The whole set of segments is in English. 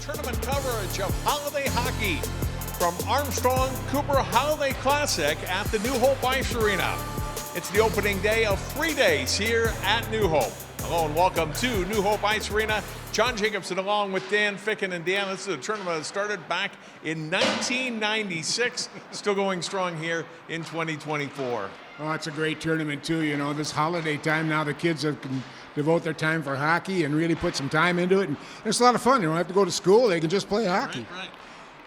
tournament coverage of holiday hockey from Armstrong-Cooper Holiday Classic at the New Hope Ice Arena. It's the opening day of 3 days here at New Hope. Hello and welcome to New Hope Ice Arena. John Jacobson along with Dan Ficken. And Dan, this is a tournament that started back in 1996, still going strong here in 2024. Oh, it's a great tournament too. You know, this holiday time now the kids can devote their time for hockey and really put some time into it. And it's a lot of fun. They don't have to go to school. They can just play hockey. Right.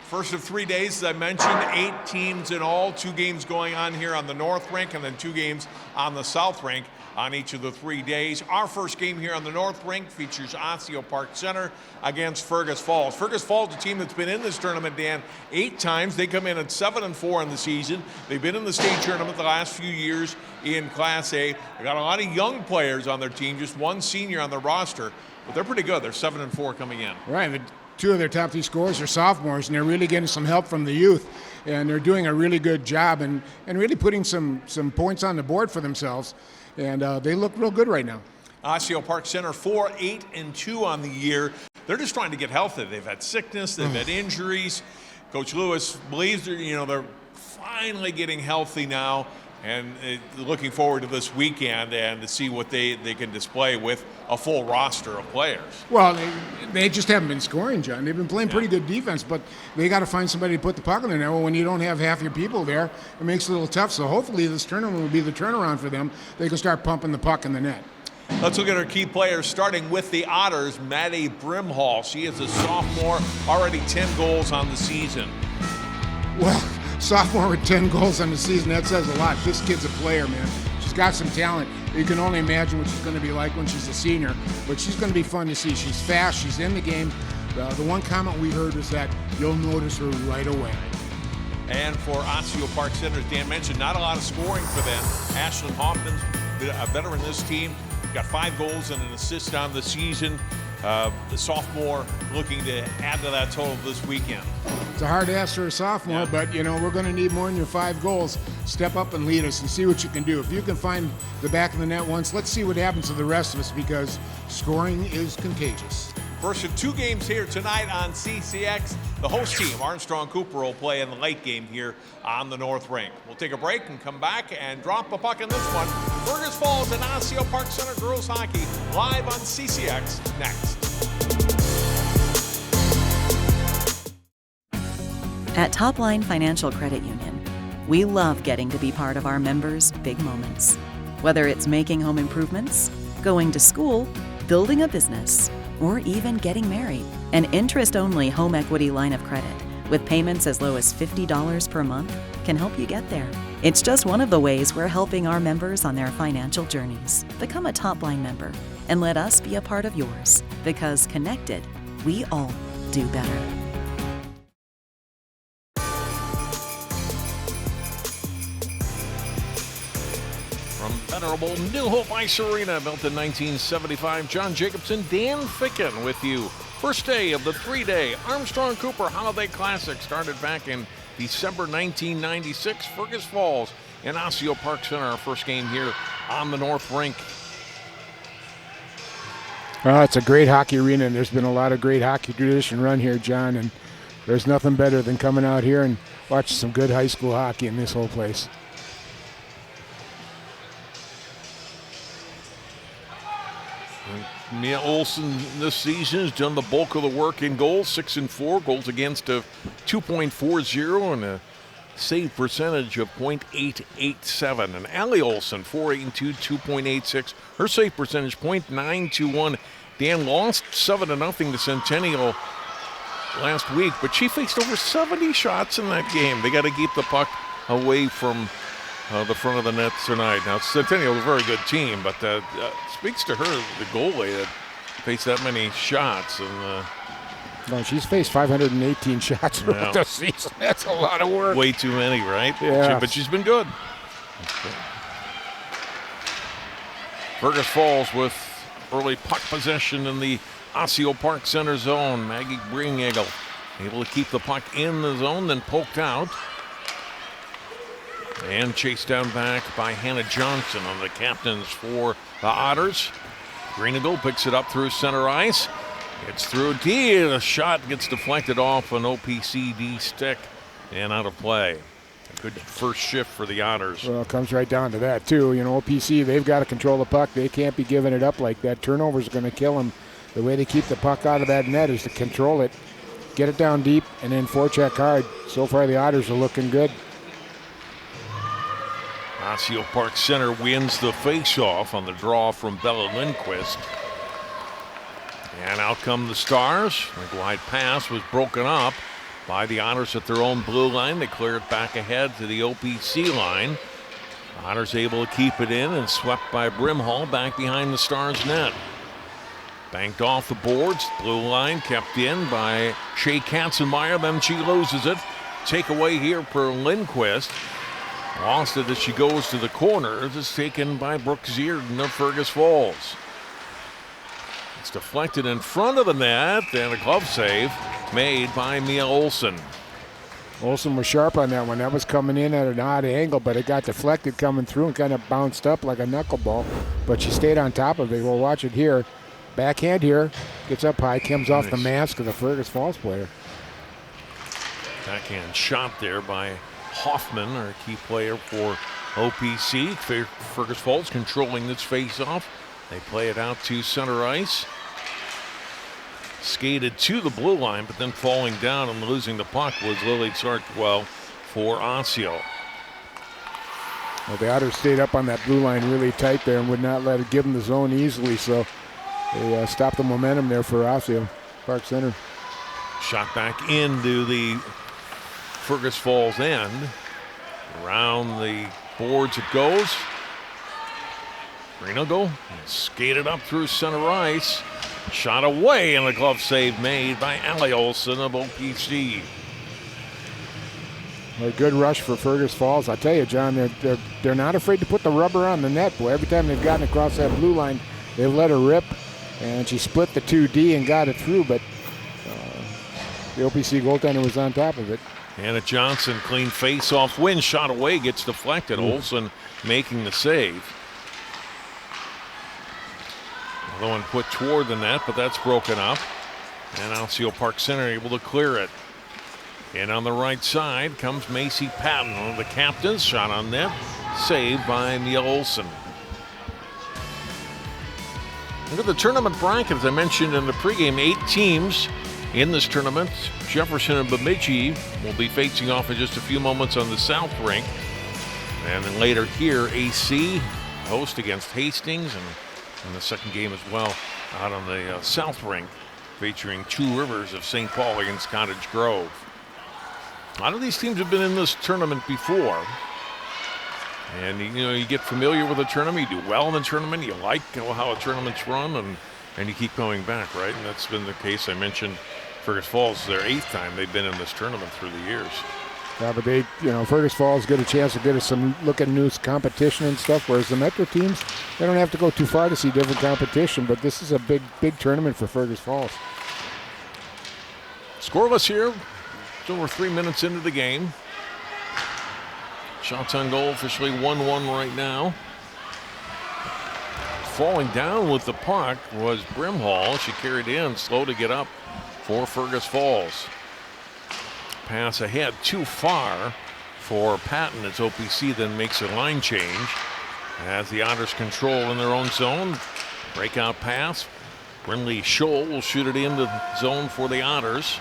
First of 3 days, as I mentioned, 8 teams in all, 2 games going on here on the North Rink and then 2 games on the South Rink on each of the 3 days. Our first game here on the North Rink features Osseo-Park Center against Fergus Falls. Fergus Falls, a team that's been in this tournament, Dan, 8 times. They come in at 7-4 in the season. They've been in the state tournament the last few years in Class A. They got a lot of young players on their team, just 1 senior on their roster, but they're pretty good. They're 7-4 coming in. Right. 2 of their top 3 scorers are sophomores, and they're really getting some help from the youth, and they're doing a really good job and really putting some points on the board for themselves, and they look real good right now. Osseo-Park Center 4-8-2 on the year. They're just trying to get healthy. They've had sickness, they've had injuries. Coach Lewis believes they're finally getting healthy now, and looking forward to this weekend and to see what they can display with a full roster of players. Well, they just haven't been scoring, John. They've been playing pretty good defense, but they got to find somebody to put the puck in the net. Well, when you don't have half your people there, it makes it a little tough. So hopefully this tournament will be the turnaround for them. They can start pumping the puck in the net. Let's look at our key players, starting with the Otters, Maddie Brimhall. She is a sophomore, already 10 goals on the season. Well, sophomore with 10 goals on the season, that says a lot. This kid's a player, man. She's got some talent. You can only imagine what she's going to be like when she's a senior, but she's going to be fun to see. She's fast, she's in the game. The one comment we heard was that you'll notice her right away. And for Osseo-Park Center, as Dan mentioned, not a lot of scoring for them. Ashlyn Hoffman's a veteran in this team. Got 5 goals and an assist on the season. The sophomore looking to add to that total this weekend. It's a hard ask for a sophomore, but we're going to need more than your 5 goals. Step up and lead us and see what you can do. If you can find the back of the net once, let's see what happens to the rest of us, because scoring is contagious. First of 2 games here tonight on CCX. The host team, Armstrong-Cooper, will play in the late game here on the North Rink. We'll take a break and come back and drop a puck in this one. Fergus Falls and Osseo-Park Center girls hockey live on CCX next. At Topline Financial Credit Union, we love getting to be part of our members' big moments. Whether it's making home improvements, going to school, building a business, or even getting married. An interest-only home equity line of credit with payments as low as $50 per month can help you get there. It's just one of the ways we're helping our members on their financial journeys. Become a Topline member and let us be a part of yours, because connected, we all do better. From venerable New Hope Ice Arena, built in 1975, John Jacobson, Dan Ficken with you. First day of the 3-day Armstrong-Cooper Holiday Classic started back in December 1996. Fergus Falls and Osseo-Park Center, our first game here on the North Rink. Well, it's a great hockey arena, and there's been a lot of great hockey tradition run here, John, and there's nothing better than coming out here and watching some good high school hockey in this whole place. Mia Olsen this season has done the bulk of the work in goals, 6-4, goals against of 2.40 and a save percentage of .887. And Allie Olsen, 4-8-2, 2.86. Her save percentage, .921. Dan lost 7-0 to Centennial last week, but she faced over 70 shots in that game. They got to keep the puck away from the front of the net tonight. Now, Centennial is a very good team, but speaks to her, the goalie, that faced that many shots. And no, she's faced 518 shots throughout the season. That's a lot of work. Way too many, right? Yeah. But she's been good. Fergus Falls with early puck possession in the Osseo-Park Center zone. Maggie Bringegel able to keep the puck in the zone, then poked out. And chased down back by Hannah Johnson on the captains for the Otters. Greenagle picks it up through center ice. It's through D. The shot gets deflected off an OPCD stick and out of play. A good first shift for the Otters. Well, it comes right down to that, too. You know, OPC, they've got to control the puck. They can't be giving it up like that. Turnovers are going to kill them. The way they keep the puck out of that net is to control it, get it down deep, and then forecheck hard. So far, the Otters are looking good. Osseo-Park Center wins the face-off on the draw from Bella Lindquist. And out come the Stars. The wide pass was broken up by the Otters at their own blue line. They clear it back ahead to the OPC line. The Otters able to keep it in and swept by Brimhall back behind the Stars net. Banked off the boards. Blue line kept in by Shea Katzenmeyer. Then she loses it. Takeaway here for Lindquist. Lost it as she goes to the corner. This is taken by Brooke Zierden of Fergus Falls. It's deflected in front of the net, and a glove save made by Mia Olsen. Olsen was sharp on that one. That was coming in at an odd angle, but it got deflected coming through and kind of bounced up like a knuckleball. But she stayed on top of it. We'll watch it here. Backhand here. Gets up high, comes off the mask of the Fergus Falls player. Backhand shot there by Hoffman, our key player for OPC. Fergus Falls controlling this face-off. They play it out to center ice. Skated to the blue line, but then falling down and losing the puck was Lily Sartwell for Osseo. Well, the Otters stayed up on that blue line really tight there and would not let it give them the zone easily, so they stopped the momentum there for Osseo-Park Center. Shot back into the Fergus Falls end. Around the boards it goes. Greenagle skated up through center ice. Shot away, and a glove save made by Allie Olsen of OPC. A good rush for Fergus Falls. I tell you, John, they're not afraid to put the rubber on the net. Boy, every time they've gotten across that blue line, they've let her rip, and she split the 2D and got it through, but the OPC goaltender was on top of it. Anna Johnson, clean face-off win, shot away, gets deflected. Olsen making the save. Another one put toward the net, but that's broken up. And Osseo-Park Center able to clear it. And on the right side comes Macy Patton, one of the captains. Shot on net, saved by Neil Olsen. Look at the tournament bracket. As I mentioned in the pregame, 8 teams in this tournament. Jefferson and Bemidji will be facing off in just a few moments on the South Rink. And then later here, AC host against Hastings, and in the second game as well out on the South Rink, featuring Two Rivers of St. Paul against Cottage Grove. A lot of these teams have been in this tournament before. And you get familiar with the tournament, you do well in the tournament, you like how a tournament's run, and you keep going back, right? And that's been the case. I mentioned Fergus Falls is their 8th time they've been in this tournament through the years. Yeah, but Fergus Falls get a chance to get some look at new competition and stuff, whereas the Metro teams, they don't have to go too far to see different competition, but this is a big tournament for Fergus Falls. Scoreless here. It's over 3 minutes into the game. Shots on goal officially 1-1 right now. Falling down with the puck was Brimhall. She carried in, slow to get up for Fergus Falls. Pass ahead too far for Patton as OPC then makes a line change as the Otters control in their own zone. Breakout pass. Brinley Scholl will shoot it into the zone for the Otters.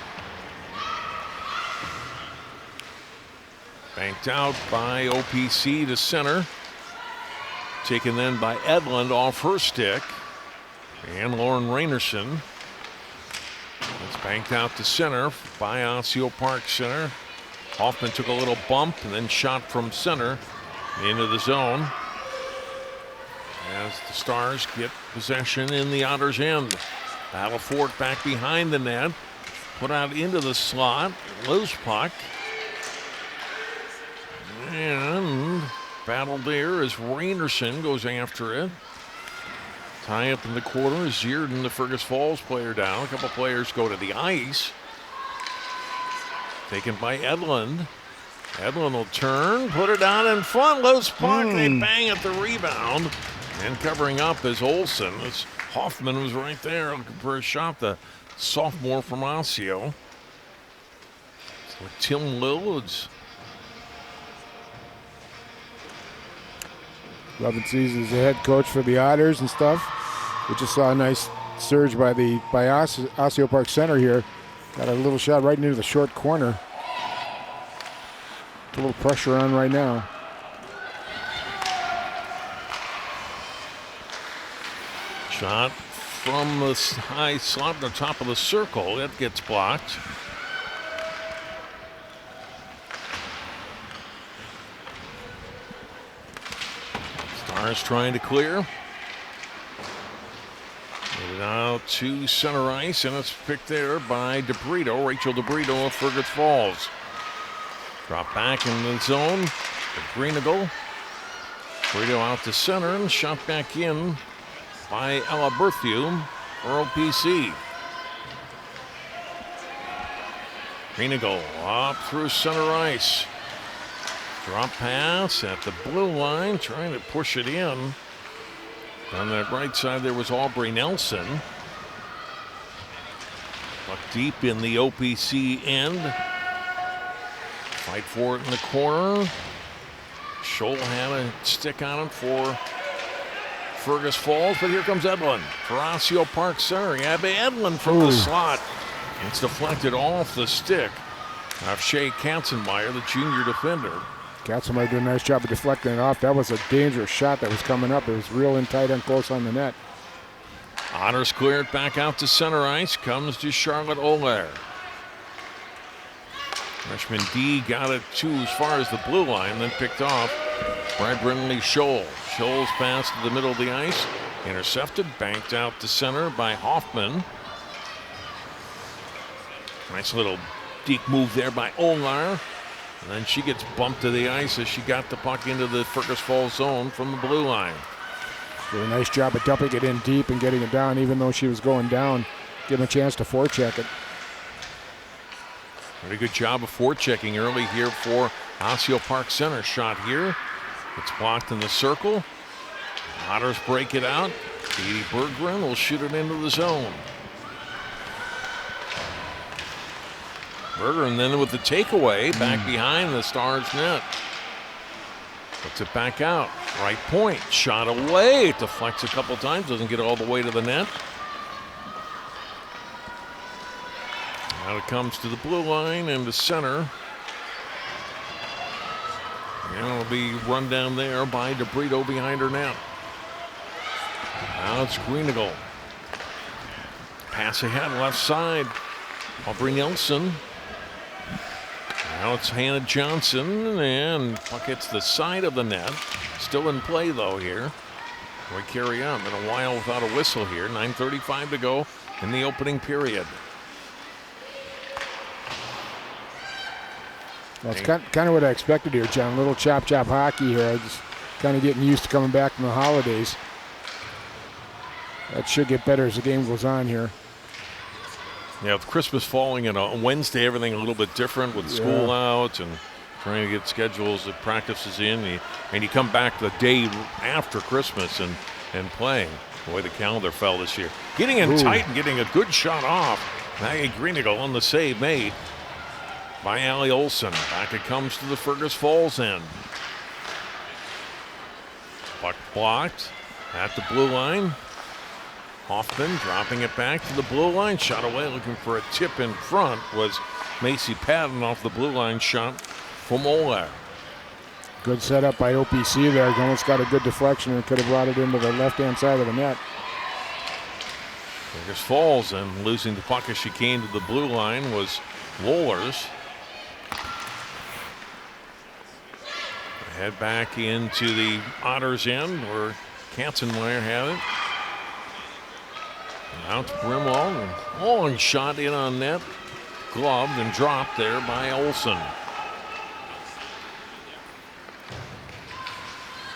Banked out by OPC to center. Taken then by Edlund off her stick. And Lauren Rainerson. It's banked out to center by Osseo-Park Center. Hoffman took a little bump and then shot from center into the zone. As the Stars get possession in the Otters' end. Battle for it back behind the net. Put out into the slot. Loose puck. And battle there as Rainerson goes after it. Tie up in the corner is Zierden, the Fergus Falls player, down. A couple players go to the ice. Taken by Edlund. Edlund will turn, put it down in front. Loose puck. They bang at the rebound. And covering up is Olsen. As Hoffman was right there looking for a shot. The sophomore from Osseo. So Tim Lill is 11 seasons as a head coach for the Otters and stuff. We just saw a nice surge by Osseo-Park Center here. Got a little shot right into the short corner. A little pressure on right now. shot from the high slot, the top of the circle. It gets blocked. Stars trying to clear. Get it out to center ice, and it's picked there by DeBrito, Rachel DeBrito of Fergus Falls. Drop back in the zone. Greenagle. DeBrito out to center and shot back in by Ella Berthium for OPC. Greenagle up through center ice. Drop pass at the blue line, trying to push it in. On that right side, there was Aubrey Nelson. Puck deep in the OPC end. Fight for it in the corner. Scholl had a stick on him for Fergus Falls, but here comes Edlin for Osseo-Park Center. Abby Edlin from the slot. It's deflected off the stick of Shea Katzenmeyer, the junior defender. Katzenmeyer did a nice job of deflecting it off. That was a dangerous shot that was coming up. It was real in tight and close on the net. Otters clear it back out to center ice. Comes to Charlotte Olair. Freshman D got it as far as the blue line, then picked off by Brinley Scholl. Scholl's pass to the middle of the ice. Intercepted, banked out to center by Hoffman. Nice little deke move there by Olair. And then she gets bumped to the ice as she got the puck into the Fergus Falls zone from the blue line. Did a nice job of dumping it in deep and getting it down, even though she was going down. Give him a chance to forecheck it. Pretty good job of forechecking early here for Osseo-Park Center. Shot here. It's blocked in the circle. Otters break it out. Katie Berggren will shoot it into the zone. Berggren then with the takeaway back behind the Stars net. Puts it back out. Right point. Shot away. It deflects a couple times. Doesn't get all the way to the net. Now it comes to the blue line and the center. And it'll be run down there by DeBrito behind her net. Now it's Greenagle. Pass ahead left side. Aubrey Nelson. Now it's Hannah Johnson, and puck hits the side of the net. Still in play though here. We carry on. Been a while without a whistle here. 9:35 to go in the opening period. That's kind of what I expected here, John. A little chop hockey here. Just kind of getting used to coming back from the holidays. That should get better as the game goes on here. Yeah, with Christmas falling on a Wednesday, everything a little bit different with school out and trying to get schedules of practices in. And you come back the day after Christmas and playing. The way the calendar fell this year. Getting in tight and getting a good shot off. Maggie Greenagle on the save made by Allie Olson. Back it comes to the Fergus Falls end. Puck blocked at the blue line. Hoffman dropping it back to the blue line. Shot away looking for a tip in front was Macy Patton off the blue line shot from Olair. Good setup by OPC there. Almost got a good deflection and could have brought it into the left-hand side of the net. Fergus Falls and losing the puck as she came to the blue line was Wohlers. Head back into the Otters end where Katzenmeyer had it. Out to Brimwell. Long shot in on net. Gloved and dropped there by Olson.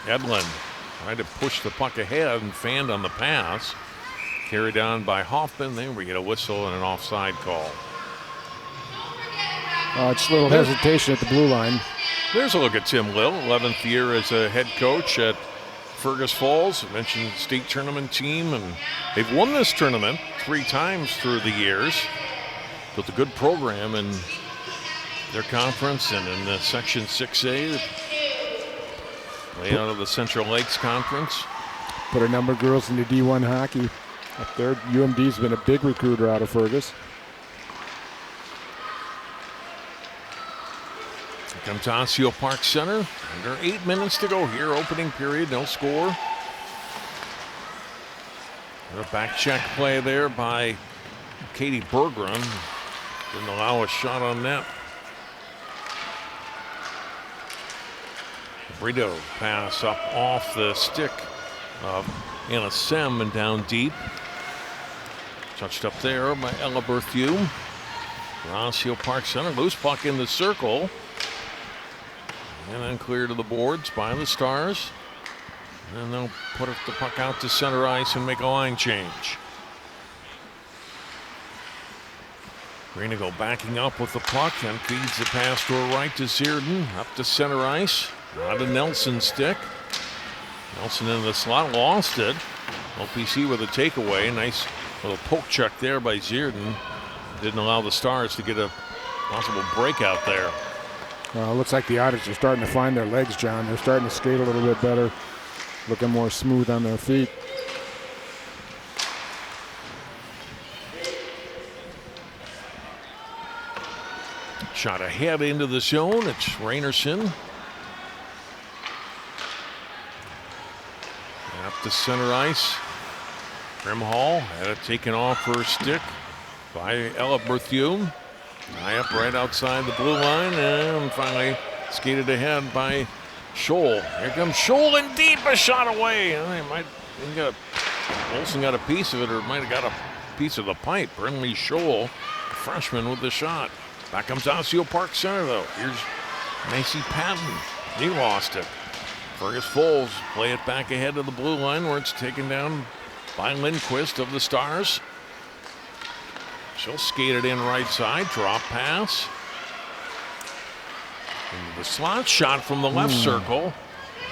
Edlin tried to push the puck ahead and fanned on the pass. Carried down by Hoffman. Then we get a whistle and an offside call. Just a little hesitation at the blue line. There's a look at Tim Lill, 11th year as a head coach at Fergus Falls. I mentioned state tournament team, and they've won this tournament 3 times through the years. Built a good program in their conference and in the Section 6A. Play out of the Central Lakes Conference. Put a number of girls into D1 hockey up there. UMD's been a big recruiter out of Fergus. Here comes Osseo-Park Center. Under 8 minutes to go here. Opening period, no score. A back check play there by Katie Bergeron. Didn't allow a shot on net. Brito pass up off the stick of Anna Sem and down deep. Touched up there by Ella Berthiaume. Osseo-Park Center, loose puck in the circle. And then clear to the boards by the Stars. And they'll put the puck out to center ice and make a line change. Greenigo backing up with the puck and feeds the pass to her right to Zierden. Up to center ice. On to Nelson's stick. Nelson in the slot, lost it. OPC with a takeaway. Nice little poke check there by Zierden. Didn't allow the Stars to get a possible breakout there. Looks like the Otters are starting to find their legs, John. They're starting to skate a little bit better, looking more smooth on their feet. Shot ahead into the zone. It's Rainerson. Up to center ice. Grimhall had it taken off her stick by Ella Berthiaume. High up right outside the blue line, and finally skated ahead by Scholl. Here comes Scholl in deep, a shot away. Olsen got a piece of it, or might have got a piece of the pipe. Brinley Scholl, freshman, with the shot. Back comes Osseo-Park Center, though. Here's Macy Patton. He lost it. Fergus Falls play it back ahead to the blue line, where it's taken down by Lindquist of the Stars. She'll skate it in right side, drop pass. Into the slot, shot from the left circle.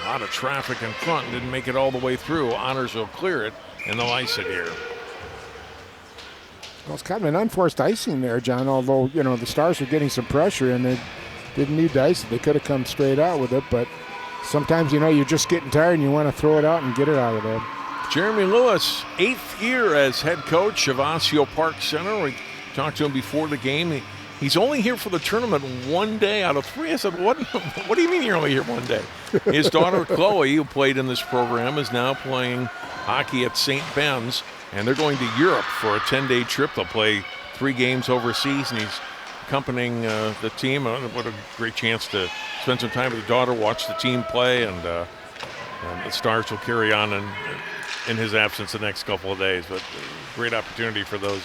A lot of traffic in front, didn't make it all the way through. Honors will clear it, and they'll ice it here. Well, it's kind of an unforced icing there, John, although, the Stars were getting some pressure and they didn't need to ice it. They could have come straight out with it, but sometimes, you're just getting tired and you want to throw it out and get it out of there. Jeremy Lewis, 8th year as head coach of Osseo-Park Center. We talked to him before the game. He's only here for the tournament 1 day out of 3. I said, what do you mean you're only here 1 day? His daughter Chloe, who played in this program, is now playing hockey at St. Ben's, and they're going to Europe for a 10-day trip. They'll play 3 games overseas, and he's accompanying the team. What a great chance to spend some time with his daughter, watch the team play, and the Stars will carry on in his absence the next couple of days. But great opportunity for those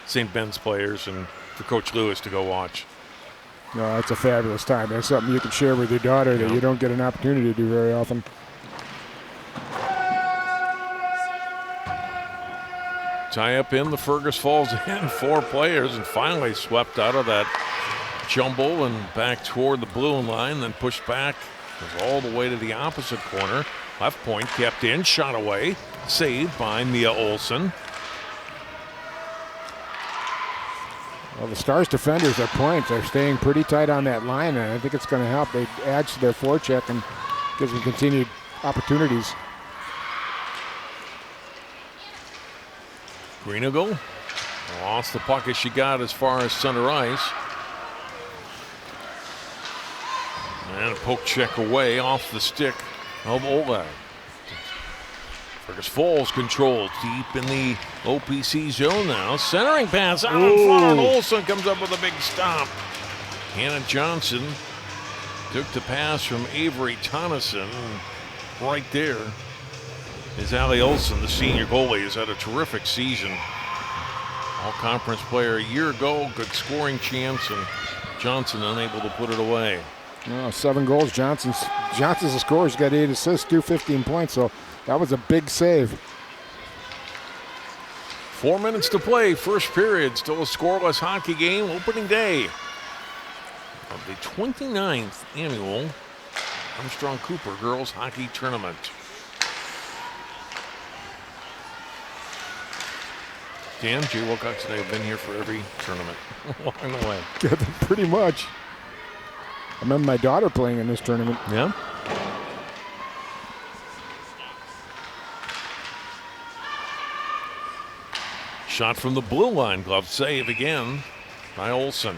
St. Ben's players and for Coach Lewis to go watch. No, that's a fabulous time. That's something you can share with your daughter that you don't get an opportunity to do very often. Tie up in the Fergus Falls in 4 players, and finally swept out of that jumble and back toward the blue line, then pushed back all the way to the opposite corner. Left point kept in, shot away, saved by Mia Olsen. Well, the Stars defenders at points are staying pretty tight on that line, and I think it's going to help. They add to their forecheck and gives them continued opportunities. Greenigo lost the puck as she got as far as center ice. And a poke check away off the stick of Oleg. Fergus Falls controlled deep in the OPC zone now. Centering pass out in front. Olsen comes up with a big stop. Hannah Johnson took the pass from Avery Tonneson. Right there is Allie Olsen, the senior goalie, has had a terrific season. All-conference player a year ago, good scoring chance, and Johnson unable to put it away. 7 goals. Johnson's a scorer. He's got 8 assists, 15 points, so that was a big save. 4 minutes to play, first period. Still a scoreless hockey game, opening day of the 29th annual Armstrong-Cooper Girls Hockey Tournament. Dan, Jay Wilcox and I have been here for every tournament along the way. Pretty much. I remember my daughter playing in this tournament. Yeah. Shot from the blue line, glove save again by Olsen.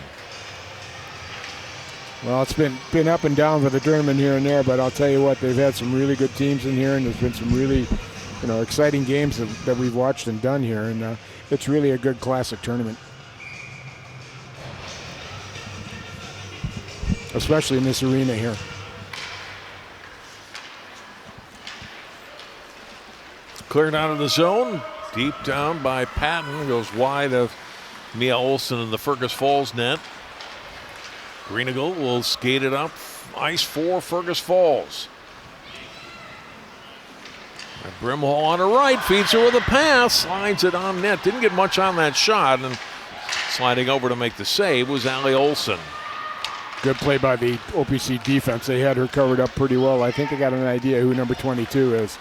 Well, it's been up and down for the tournament here and there, but I'll tell you what, they've had some really good teams in here, and there's been some really, exciting games that we've watched and done here, and it's really a good classic tournament, especially in this arena here. Cleared out of the zone, deep down by Patton, goes wide of Mia Olsen in the Fergus Falls net. Greenigal will skate it up ice for Fergus Falls. Brimhall on her right, feeds her with a pass, slides it on net. Didn't get much on that shot, and sliding over to make the save was Allie Olsen. Good play by the OPC defense. They had her covered up pretty well. I think they got an idea who number 22 is.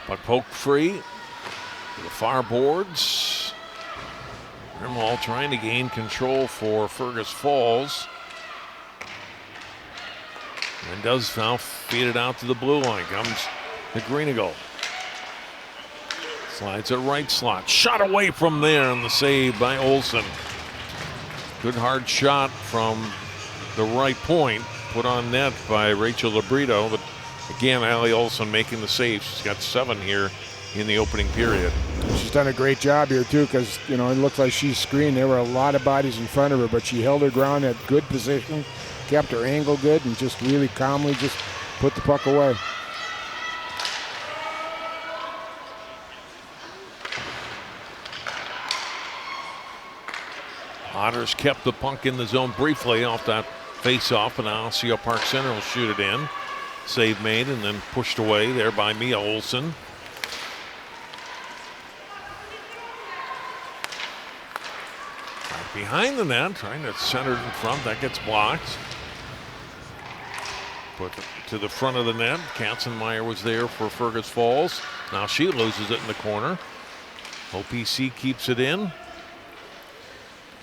But poked free to the far boards. Brimhall trying to gain control for Fergus Falls. And does now feed it out to the blue line. Comes the Greenigal. Slides it right slot. Shot away from there on the save by Olsen. Good hard shot from the right point. Put on net by Rachel Labrito. But again, Allie Olsen making the save. She's got 7 here in the opening period. She's done a great job here too, because it looks like she's screened. There were a lot of bodies in front of her, but she held her ground at good position, kept her angle good, and just really calmly just put the puck away. Otters kept the puck in the zone briefly off that face-off, and now Osseo-Park Center will shoot it in. Save made and then pushed away there by Mia Olsen. Right behind the net, trying to center it in front. That gets blocked. Put it to the front of the net. Katzenmeyer was there for Fergus Falls. Now she loses it in the corner. OPC keeps it in.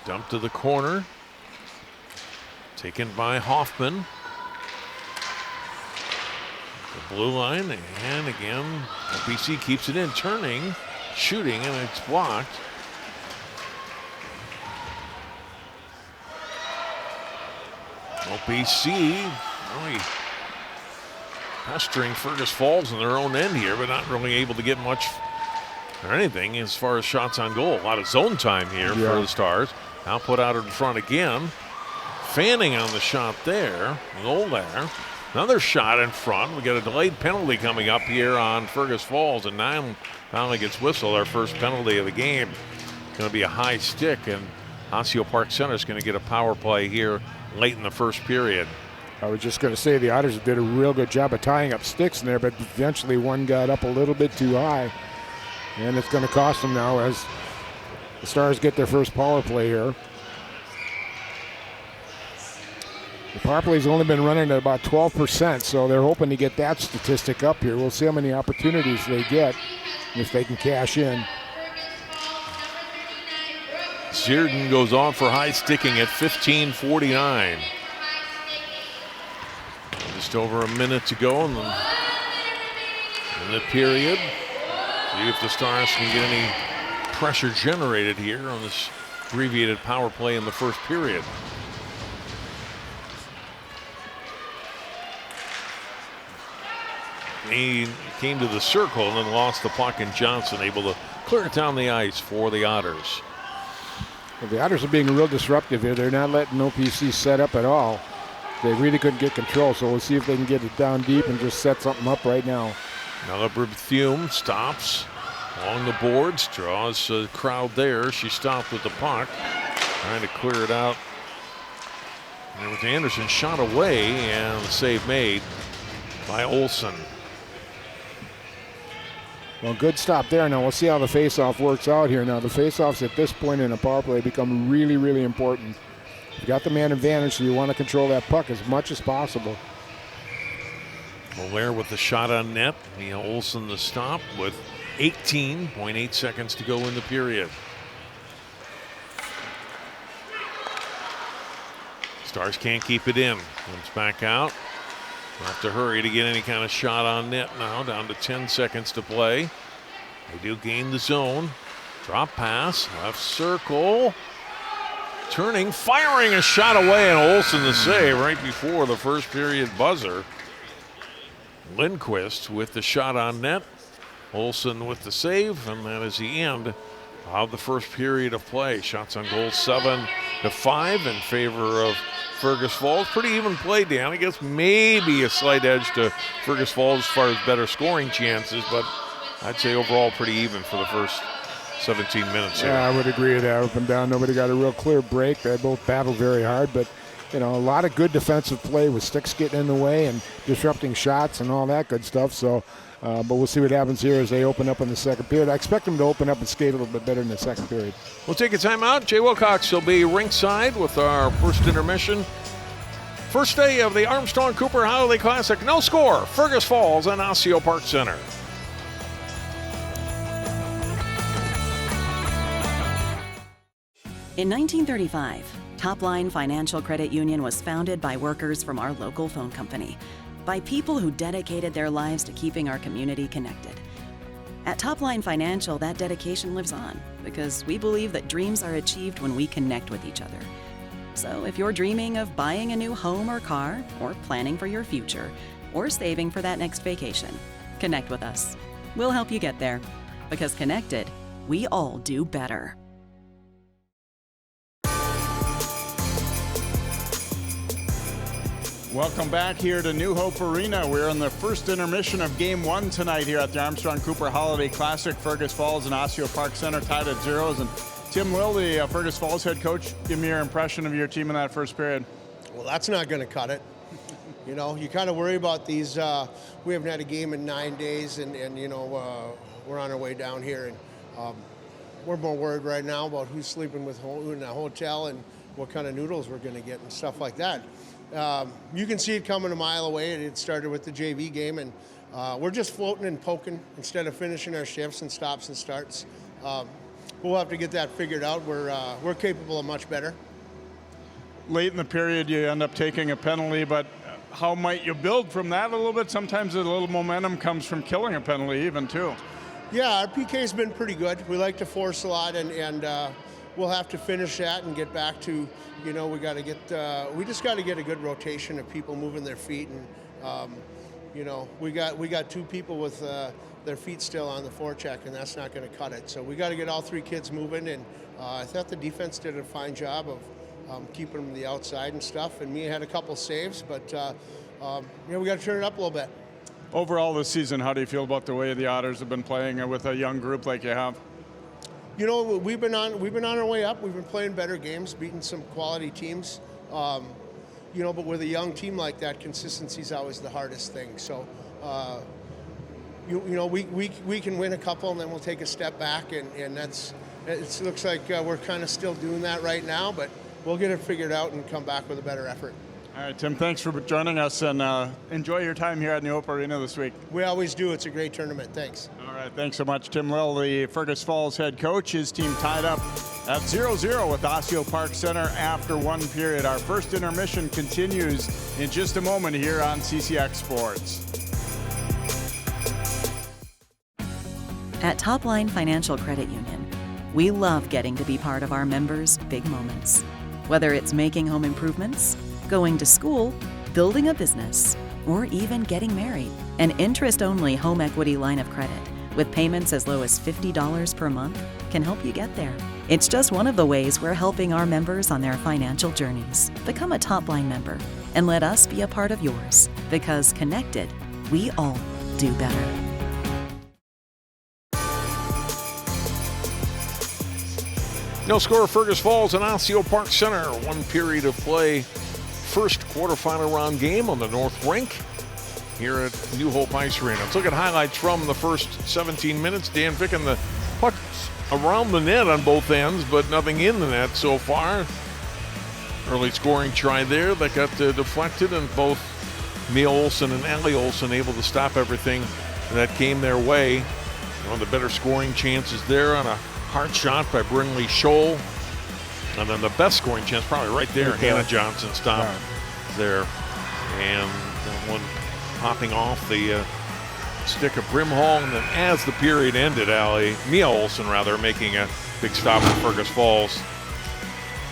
Dumped to the corner. Taken by Hoffman. The blue line, and again, OPC keeps it in, turning, shooting, and it's blocked. OPC really pestering Fergus Falls in their own end here, but not really able to get much or anything as far as shots on goal. A lot of zone time here for the Stars. Now put out in front again. Fanning on the shot there. Goal there. Another shot in front. We got a delayed penalty coming up here on Fergus Falls, and now finally gets whistled. Our first penalty of the game. It's going to be a high stick, and Osseo-Park Center is going to get a power play here late in the first period. I was just going to say the Otters did a real good job of tying up sticks in there, but eventually one got up a little bit too high, and it's going to cost them now as the Stars get their first power play here. The power play's only been running at about 12%, so they're hoping to get that statistic up here. We'll see how many opportunities they get if they can cash in. Zierden goes on for high sticking at 15:49. Just over a minute to go in the period. See if the Stars can get any pressure generated here on this abbreviated power play in the first period. He came to the circle and then lost the puck, and Johnson able to clear it down the ice for the Otters. Well, the Otters are being real disruptive here. They're not letting OPC set up at all. They really couldn't get control, so we'll see if they can get it down deep and just set something up right now. Now Bethune stops along the boards, draws a crowd there. She stopped with the puck, trying to clear it out. And it was Anderson shot away, and the save made by Olsen. Well, good stop there. Now we'll see how the faceoff works out here. Now the faceoffs at this point in a power play become really, really important. You got the man advantage, so you want to control that puck as much as possible. Blair with the shot on net. Mia Olsen the stop with 18.8 seconds to go in the period. Stars can't keep it in. Comes back out. Have to hurry to get any kind of shot on net now. Down to 10 seconds to play. They do gain the zone. Drop pass. Left circle. Turning, firing a shot away, and Olsen the save right before the first period buzzer. Lindquist with the shot on net. Olsen with the save, and that is the end of the first period of play. Shots on goal 7-5 in favor of Fergus Falls. Pretty even play, Dan. I guess maybe a slight edge to Fergus Falls as far as better scoring chances, but I'd say overall pretty even for the first 17 minutes here. Yeah, I would agree with that. Up and down, nobody got a real clear break. They both battled very hard, but a lot of good defensive play with sticks getting in the way and disrupting shots and all that good stuff. So, but we'll see what happens here as they open up in the second period. I expect them to open up and skate a little bit better in the second period. We'll take a timeout. Jay Wilcox will be ringside with our first intermission. First day of the Armstrong-Cooper Holiday Classic. No score. Fergus Falls and Osseo-Park Center. In 1935, Topline Financial Credit Union was founded by workers from our local phone company, by people who dedicated their lives to keeping our community connected. At Topline Financial, that dedication lives on because we believe that dreams are achieved when we connect with each other. So if you're dreaming of buying a new home or car, or planning for your future, or saving for that next vacation, connect with us. We'll help you get there, because connected, we all do better. Welcome back here to New Hope Arena. We're in the first intermission of Game 1 tonight here at the Armstrong-Cooper Holiday Classic. Fergus Falls and Osseo-Park Center tied at 0s. And Tim Lill, the Fergus Falls head coach, give me your impression of your team in that first period. Well, that's not going to cut it. You kind of worry about these. We haven't had a game in 9 days, and we're on our way down here. And we're more worried right now about who's sleeping with who in a hotel and what kind of noodles we're going to get and stuff like that. You can see it coming a mile away. It started with the JV game, and we're just floating and poking instead of finishing our shifts and stops and starts. We'll have to get that figured out. We're capable of much better. Late in the period, you end up taking a penalty, but how might you build from that a little bit? Sometimes a little momentum comes from killing a penalty even, too. Yeah, our PK's been pretty good. We like to force a lot, and we'll have to finish that and get back to, we just got to get a good rotation of people moving their feet, and we got two people with their feet still on the forecheck, and that's not going to cut it. So we got to get all three kids moving, and I thought the defense did a fine job of keeping them to the outside and stuff. And Mia had a couple saves, but we got to turn it up a little bit. Overall this season, how do you feel about the way the Otters have been playing with a young group like you have? We've been on our way up. We've been playing better games, beating some quality teams. But with a young team like that, consistency is always the hardest thing. So, we can win a couple and then we'll take a step back, and it looks like we're kind of still doing that right now, but we'll get it figured out and come back with a better effort. All right, Tim, thanks for joining us, and enjoy your time here at New Hope Arena this week. We always do. It's a great tournament. Thanks. All right, thanks so much. Tim Lill, the Fergus Falls head coach. His team tied up at 0-0 with Osseo-Park Center after one period. Our first intermission continues in just a moment here on CCX Sports. At Topline Financial Credit Union, we love getting to be part of our members' big moments. Whether it's making home improvements, going to school, building a business, or even getting married. An interest-only home equity line of credit with payments as low as $50 per month can help you get there. It's just one of the ways we're helping our members on their financial journeys. Become a Topline member and let us be a part of yours, because connected, we all do better. No score, Fergus Falls and Osseo-Park Center. One period of play. First quarterfinal round game on the North Rink here at New Hope Ice Arena. Let's look at highlights from the first 17 minutes. Dan Vick and the puck around the net on both ends, but nothing in the net so far. Early scoring try there that got deflected, and both Mia Olson and Allie Olson able to stop everything that came their way. One of the better scoring chances there on a hard shot by Brinley Scholl. And then the best scoring chance probably right there, Hannah Johnson stopped there. And that one popping off the stick of Brimhall. And then as the period ended, Mia Olson making a big stop for Fergus Falls.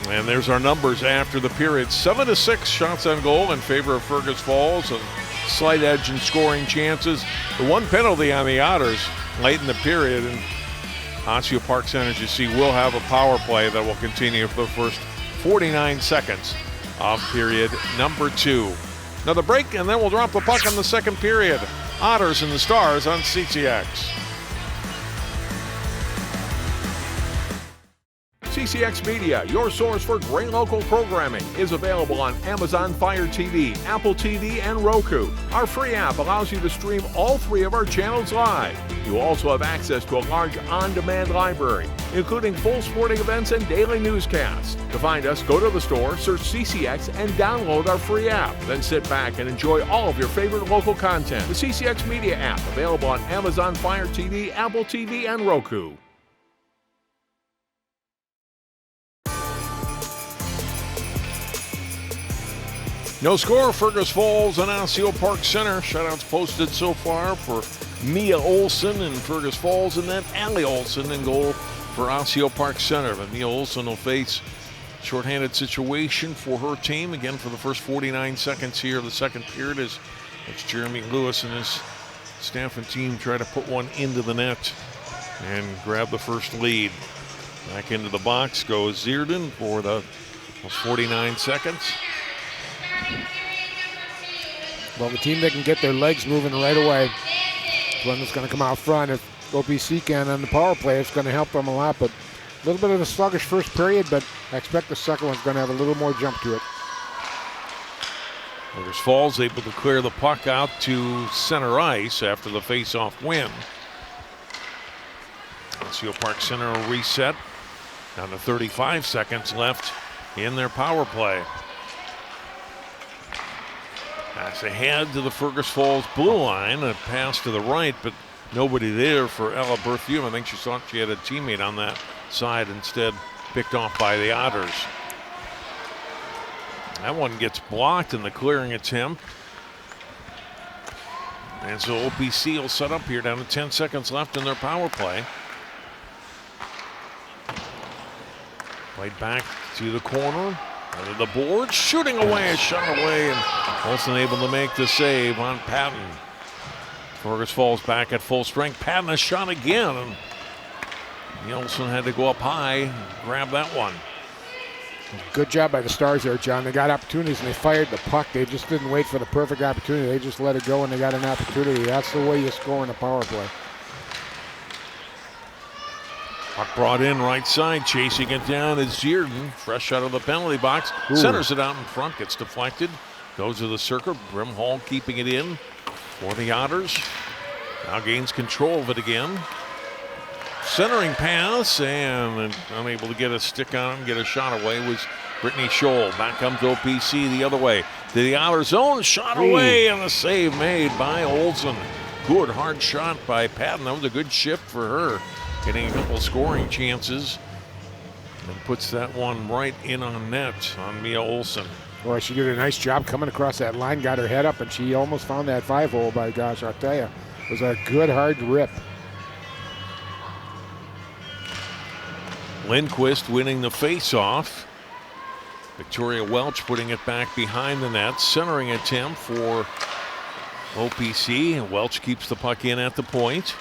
And there's our numbers after the period. 7-6 shots on goal in favor of Fergus Falls, and slight edge in scoring chances. The one penalty on the Otters late in the period, and Osseo-Park Center, as you see, will have a power play that will continue for the first 49 seconds of period number 2. Another break, and then we'll drop the puck in the second period. Otters and the Stars on CCX. CCX Media, your source for great local programming, is available on Amazon Fire TV, Apple TV, and Roku. Our free app allows you to stream all 3 of our channels live. You also have access to a large on-demand library, including full sporting events and daily newscasts. To find us, go to the store, search CCX, and download our free app. Then sit back and enjoy all of your favorite local content. The CCX Media app, available on Amazon Fire TV, Apple TV, and Roku. No score, Fergus Falls and Osseo-Park Center. Shutouts posted so far for Mia Olson in Fergus Falls, and then Allie Olson in goal for Osseo-Park Center. But Mia Olson will face a shorthanded situation for her team again for the first 49 seconds here of the second period as Jeremy Lewis and his staff and team try to put one into the net and grab the first lead. Back into the box goes Zierden for the 49 seconds. Well, the team that can get their legs moving right away, one that's going to come out front. If OPC can on the power play, it's going to help them a lot. But a little bit of a sluggish first period, but I expect the second one's going to have a little more jump to it. Fergus Falls able to clear the puck out to center ice after the face-off win. Osseo-Park Center will reset. Down to 35 seconds left in their power play. Pass ahead to the Fergus Falls blue line. A pass to the right, but nobody there for Ella Berthiaume. I think she thought she had a teammate on that side, instead picked off by the Otters. That one gets blocked in the clearing attempt. And so OPC will set up here down to 10 seconds left in their power play. Played back to the corner. Under the board, shooting away, a shot away, and Olsen able to make the save on Patton. Fergus Falls back at full strength. Patton a shot again, and Olsen had to go up high and grab that one. Good job by the Stars there, John. They got opportunities and they fired the puck. They just didn't wait for the perfect opportunity. They just let it go and they got an opportunity. That's the way you score in a power play. Puck brought in right side, chasing it down is Zierden, fresh out of the penalty box. Centers it out in front, gets deflected, goes to the circle. Brimhall keeping it in for the Otters. Now gains control of it again. Centering pass, and unable to get a stick on him, get a shot away was Brittany Scholl. Back comes OPC the other way to the outer zone, shot away, and a save made by Olsen. Good hard shot by Patton. That was a good shift for her, getting a couple scoring chances, and puts that one right in on net on Mia Olson. Boy, she did a nice job coming across that line, got her head up, and she almost found that 5-hole, by gosh, I'll tell you. It was a good hard rip. Lindquist winning the face-off. Victoria Welch putting it back behind the net. Centering attempt for OPC. And Welch keeps the puck in at the point.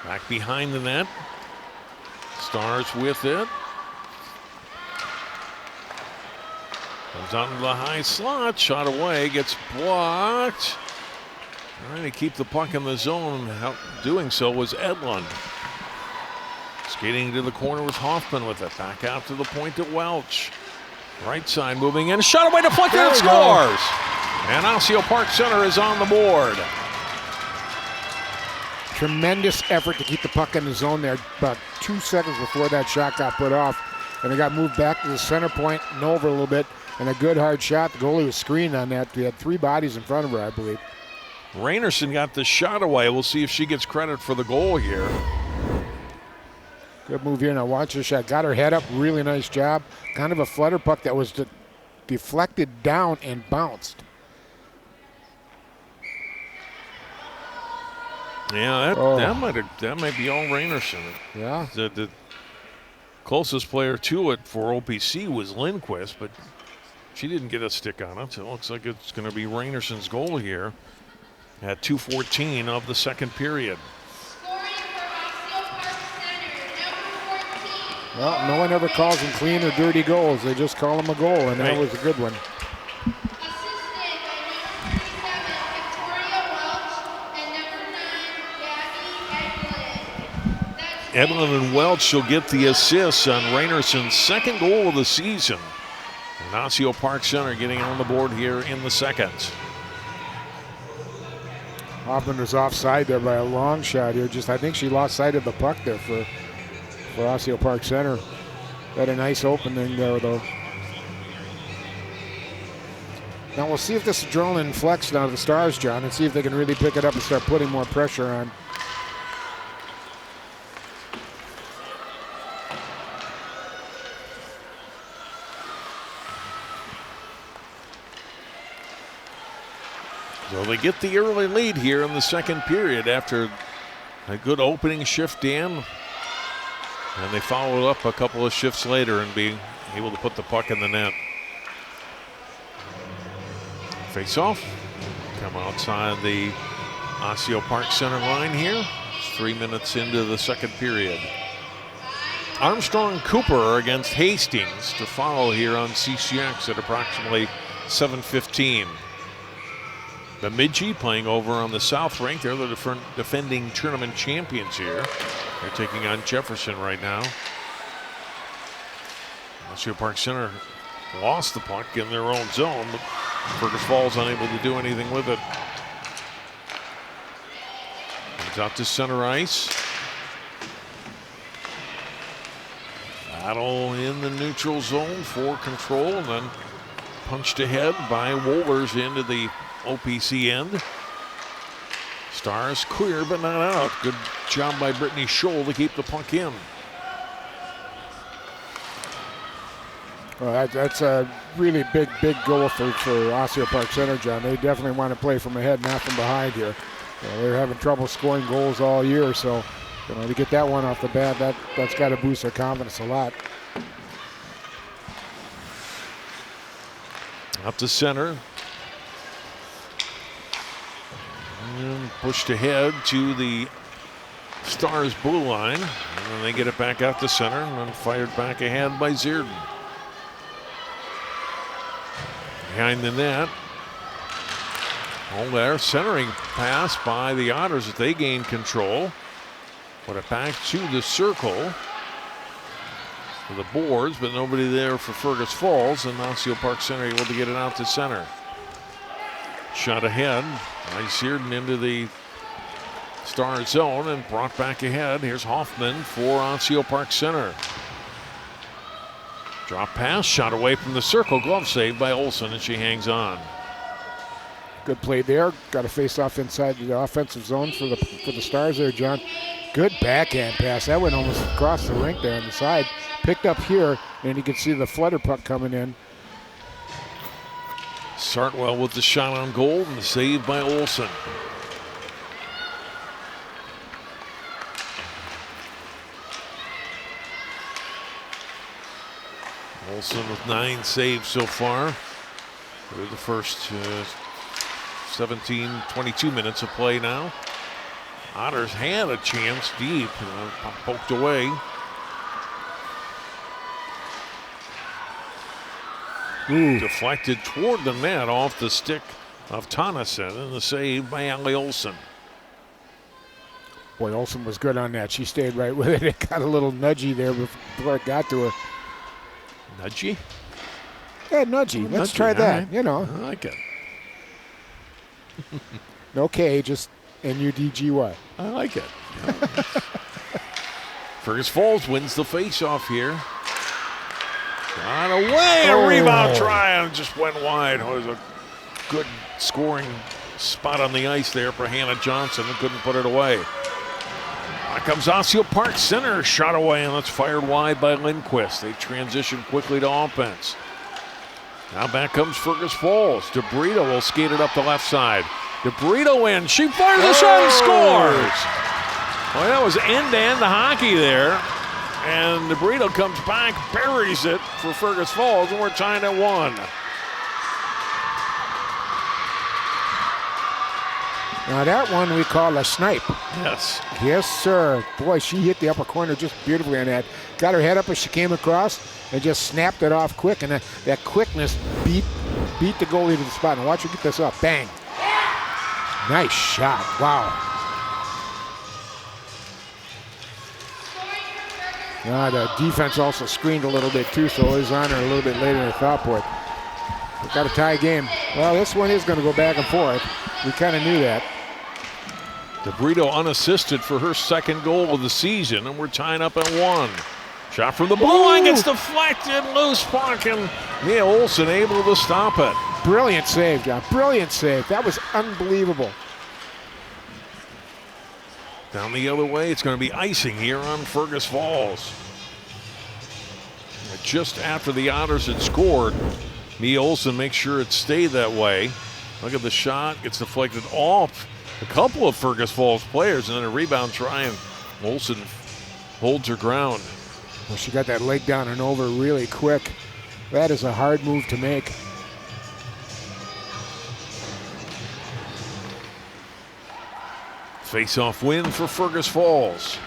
Back behind the net. Stars with it. Comes out into the high slot. Shot away. Gets blocked. Trying to keep the puck in the zone. Doing so was Edlund. Skating to the corner was Hoffman with it. Back out to the point at Welch. Right side moving in. Shot away, deflected, and scores! And Osseo-Park Center is on the board. Tremendous effort to keep the puck in the zone there. About 2 seconds before that shot got put off. And it got moved back to the center point and over a little bit. and a good hard shot. The goalie was screened on that. We had 3 bodies in front of her, I believe. Rainerson got the shot away. We'll see if she gets credit for the goal here. Good move here. Now watch her shot. Got her head up. Really nice job. Kind of a flutter puck that was deflected down and bounced. Yeah, that might be all Rainerson. Yeah. The closest player to it for OPC was Lindquist, but she didn't get a stick on it. So it looks like it's going to be Rainerson's goal here at 2:14 of the second period. Well, no one ever calls them clean or dirty goals. They just call them a goal, and that was a good one. Edlin and Welch will get the assists on Rainerson's second goal of the season. And Osseo-Park Center getting on the board here in the second. Hoffman was offside there by a long shot here. I think she lost sight of the puck there for Osseo-Park Center. Had a nice opening there, though. Now we'll see if this adrenaline flex now to the Stars, John, and see if they can really pick it up and start putting more pressure on. So they get the early lead here in the second period after a good opening shift in. And they followed up a couple of shifts later and being able to put the puck in the net. Face off. Come outside the Osseo-Park Center line here. It's 3 minutes into the second period. Armstrong-Cooper against Hastings to follow here on CCX at approximately 7:15. Bemidji playing over on the South Rink. They're the defending tournament champions here. They're taking on Jefferson right now. Osseo-Park Center lost the puck in their own zone, but Fergus Falls unable to do anything with it. Comes out to center ice. Battle in the neutral zone for control, and then punched ahead by Wohlers into the OPC end. Stars clear but not out. Good job by Brittany Scholl to keep the puck in. Well, that's a really big goal for Osseo-Park Center, John. They definitely want to play from ahead, not from behind here. They're having trouble scoring goals all year, so to get that one off the bat, that's got to boost their confidence a lot. Up to center. And pushed ahead to the Stars blue line. And then they get it back out to center and then fired back ahead by Zierden. Behind the net. Oh, there, centering pass by the Otters as they gain control. Put it back to the circle. For the boards, but nobody there for Fergus Falls, and Osseo-Park Center able to get it out to center. Shot ahead by Zierden into the Star zone and brought back ahead. Here's Hoffman for Osseo-Park Center. Drop pass, shot away from the circle, glove saved by Olsen, and she hangs on. Good play there. Got a face off inside the offensive zone for the Stars there, John. Good backhand pass. That went almost across the rink there on the side. Picked up here, and you can see the flutter puck coming in. Sartwell with the shot on goal and the save by Olsen. Olsen with 9 saves so far through the first 22 minutes of play now. Otters had a chance deep, poked away. Ooh. Deflected toward the net off the stick of Tonneson, and the save by Allie Olsen. Boy, Olsen was good on that. She stayed right with it. It got a little nudgy there before it got to her. Nudgy? Yeah, nudgy. Let's try that. Right. I like it. No K, just N-U-D-G-Y. I like it. Yeah. Fergus Falls wins the face-off here. Shot away, a rebound try, and just went wide. It was a good scoring spot on the ice there for Hannah Johnson, who couldn't put it away. Here comes Osseo-Park Center, shot away, and that's fired wide by Lindquist. They transition quickly to offense. Now back comes Fergus Falls. DeBrito will skate it up the left side. DeBrito in, she fires a shot and scores! Well, that was end-to-end hockey there. And DeBrito comes back, buries it for Fergus Falls, and we're tying at 1. Now that one we call a snipe. Yes. Yes, sir. Boy, she hit the upper corner just beautifully on that. Got her head up as she came across and just snapped it off quick. And that quickness beat the goalie to the spot. And watch her get this up. Bang. Nice shot. Wow. The defense also screened a little bit too, so it was on her a little bit later than I thought, boy. We've got a tie game. Well, this one is going to go back and forth. We kind of knew that. DeBrito unassisted for her second goal of the season, and we're tying up at 1. Shot from the blue line gets deflected, loose puck, and Mia Olsen able to stop it. Brilliant save, John. Brilliant save. That was unbelievable. Down the other way, it's going to be icing here on Fergus Falls. Just after the Otters had scored, Mia Olsen makes sure it stayed that way. Look at the shot, gets deflected off a couple of Fergus Falls players, and then a rebound try, and Olsen holds her ground. Well, she got that leg down and over really quick. That is a hard move to make. Face-off win for Fergus Falls.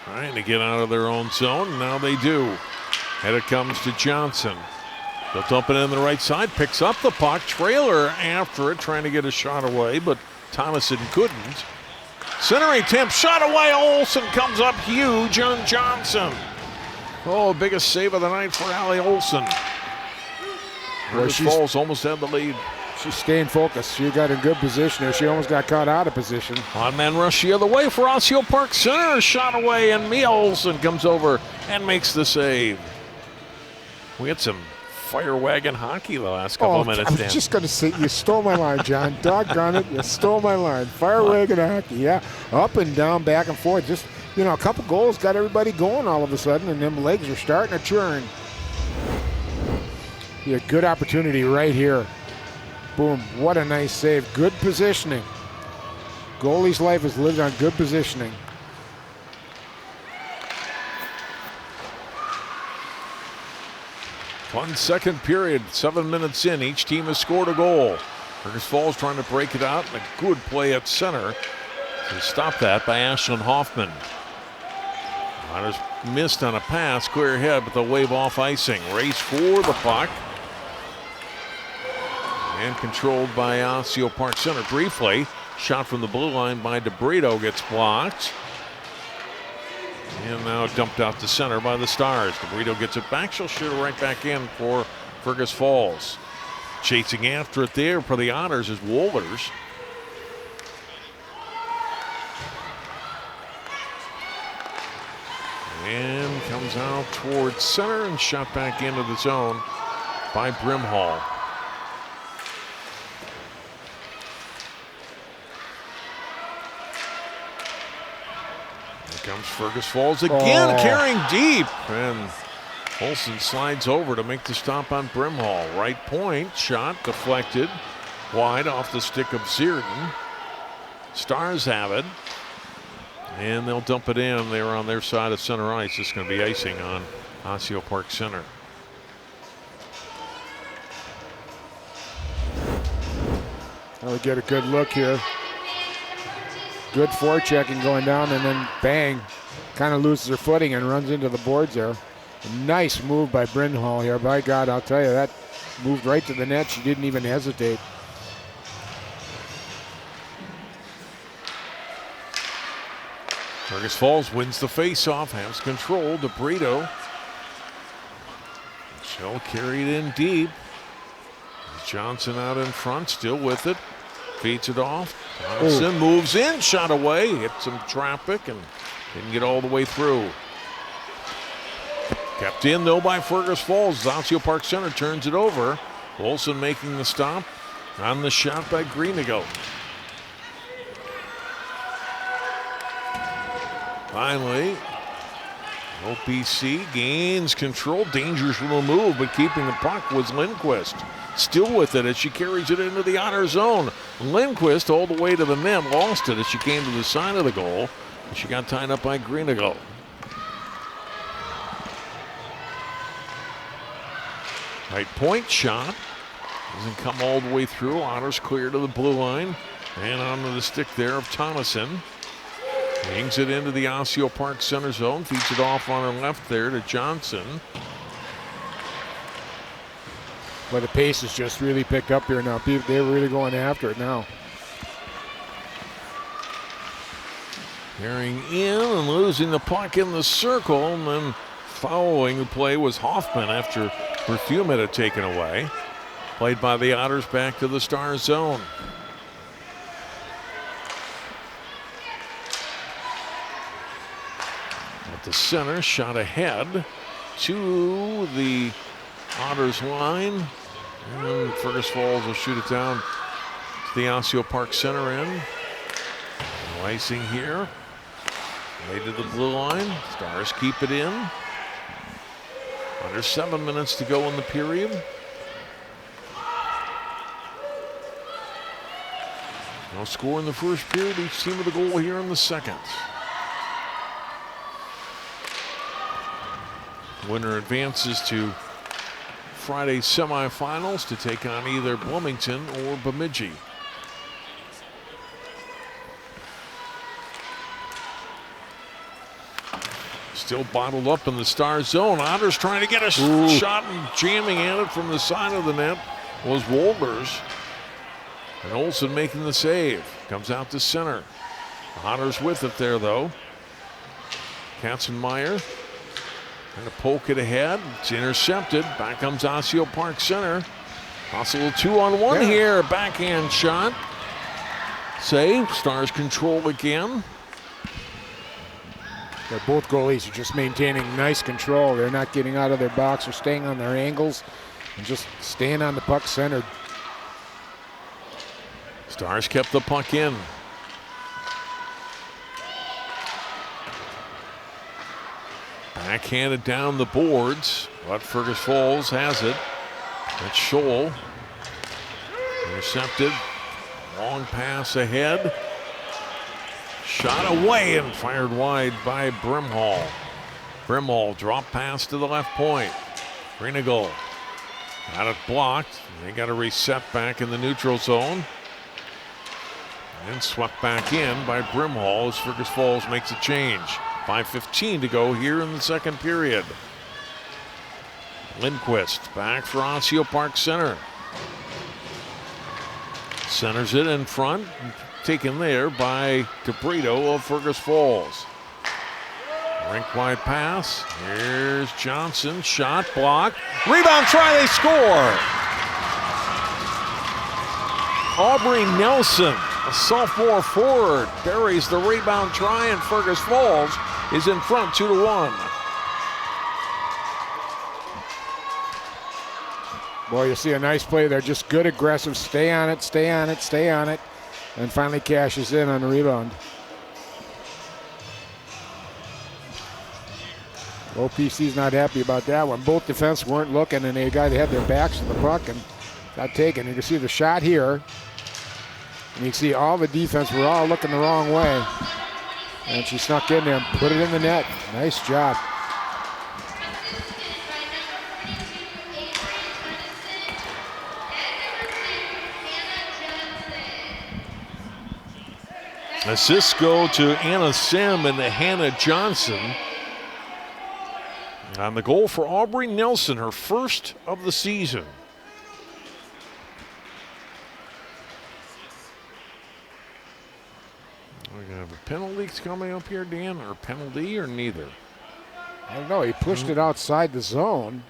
Trying to get out of their own zone, and now they do. And it comes to Johnson. They'll dump it in the right side, picks up the puck, trailer after it, trying to get a shot away, but Thomason couldn't. Centering attempt, shot away, Olsen comes up huge on Johnson. Oh, biggest save of the night for Allie Olsen. Fergus Falls almost had the lead. She's staying focused. She got in good position there. She almost got caught out of position. On-man rush the other way for Osseo-Park Center. Shot away, and Mia Olsen comes over and makes the save. We had some fire wagon hockey the last couple of minutes. I was just going to say, you stole my line, John. Doggone it, you stole my line. Fire wagon hockey, yeah. Up and down, back and forth. Just, a couple goals got everybody going all of a sudden, and them legs are starting to churn. Yeah, good opportunity right here. Boom, what a nice save. Good positioning. Goalie's life is lived on good positioning. Fun second period, 7 minutes in. Each team has scored a goal. Fergus Falls trying to break it out, and a good play at center to stop that by Ashlyn Hoffman. Riders missed on a pass, clear ahead, but they'll wave off icing. Race for the puck. And controlled by Osseo-Park Center. Briefly, shot from the blue line by DeBrito gets blocked. And now dumped out to center by the Stars. DeBrito gets it back. She'll shoot it right back in for Fergus Falls. Chasing after it there for the Otters is Wohlers. And comes out towards center and shot back into the zone by Brimhall. Here comes Fergus Falls again, carrying deep. And Olsen slides over to make the stop on Brimhall. Right point, shot deflected wide off the stick of Zierden. Stars have it. And they'll dump it in. They're on their side of center ice. It's going to be icing on Osseo-Park Center. Well, we get a good look here. Good forechecking going down, and then bang, kind of loses her footing and runs into the boards there. A nice move by Brimhall here. By God, I'll tell you, that moved right to the net. She didn't even hesitate. Fergus Falls wins the faceoff, has control. DeBrito. She'll carry it in deep. Johnson out in front, still with it. Feeds it off. Thompson moves in, shot away, hit some traffic and didn't get all the way through. Kept in though by Fergus Falls. Osseo-Park Center turns it over. Olsen making the stop on the shot by Greenigo. Finally, OPC gains control. Dangerous little move, but keeping the puck was Lindquist. Still with it as she carries it into the honor zone. Lindquist all the way to the net, lost it as she came to the side of the goal. She got tied up by Greenigo. Right point shot. Doesn't come all the way through. Otters clear to the blue line. And onto the stick there of Thomason. Hangs it into the Osseo-Park Center zone. Feeds it off on her left there to Johnson. But the pace has just really picked up here now. They're really going after it now. Carrying in and losing the puck in the circle. And then following the play was Hoffman after Perfume had taken away. Played by the Otters back to the Star zone. At the center, shot ahead to the Otters line. And Fergus Falls will shoot it down to the Osseo-Park Center end. No icing here. Way to the blue line. Stars keep it in. Under 7 minutes to go in the period. No score in the first period. Each team with a goal here in the second. Winner advances to Friday's semifinals to take on either Bloomington or Bemidji. Still bottled up in the Star zone. Otters trying to get a shot and jamming at it from the side of the net was Wolgers. And Olsen making the save. Comes out to center. Otters with it there though. Katzenmeyer. Trying to poke it ahead. It's intercepted. Back comes Osseo-Park Center. Possible 2-on-1 here. Backhand shot. Save. Stars control again. They're both goalies are just maintaining nice control. They're not getting out of their box or staying on their angles and just staying on the puck centered. Stars kept the puck in. Backhanded down the boards, but Fergus Falls has it. That's Scholl. Intercepted. Long pass ahead. Shot away and fired wide by Brimhall. Brimhall drop pass to the left point. Greenigo got it blocked. They got a reset back in the neutral zone. And swept back in by Brimhall as Fergus Falls makes a change. 5:15 to go here in the second period. Lindquist back for Osseo-Park Center. Centers it in front. Taken there by DeBrito of Fergus Falls. Rink wide pass. Here's Johnson. Shot blocked. Rebound try. They score. Aubrey Nelson, a sophomore forward, buries the rebound try, and Fergus Falls is in front 2-1. Boy, you see a nice play there. Just good aggressive. Stay on it, stay on it, stay on it. And finally cashes in on the rebound. OPC's not happy about that one. Both defense weren't looking, and they had their backs to the puck and got taken. You can see the shot here. And you can see all the defense were all looking the wrong way. And she snuck in there and put it in the net. Nice job. Assists go to Anna Sim and Hannah Johnson. On the goal for Aubrey Nelson, her first of the season. We're going to have a penalty coming up here, Dan, or penalty, or neither? I don't know. He pushed it outside the zone.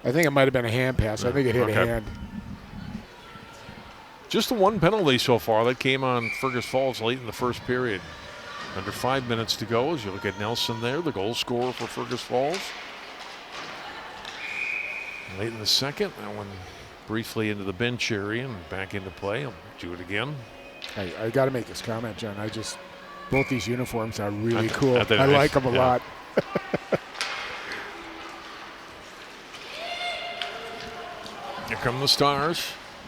I think it might have been a hand pass. I think it hit a hand. Just the one penalty so far that came on Fergus Falls late in the first period. Under 5 minutes to go as you look at Nelson there, the goal scorer for Fergus Falls. Late in the second, that one briefly into the bench area and back into play. I'll do it again. I got to make this comment, John. Both these uniforms are really cool. I nice. like them a lot. Here come the Stars,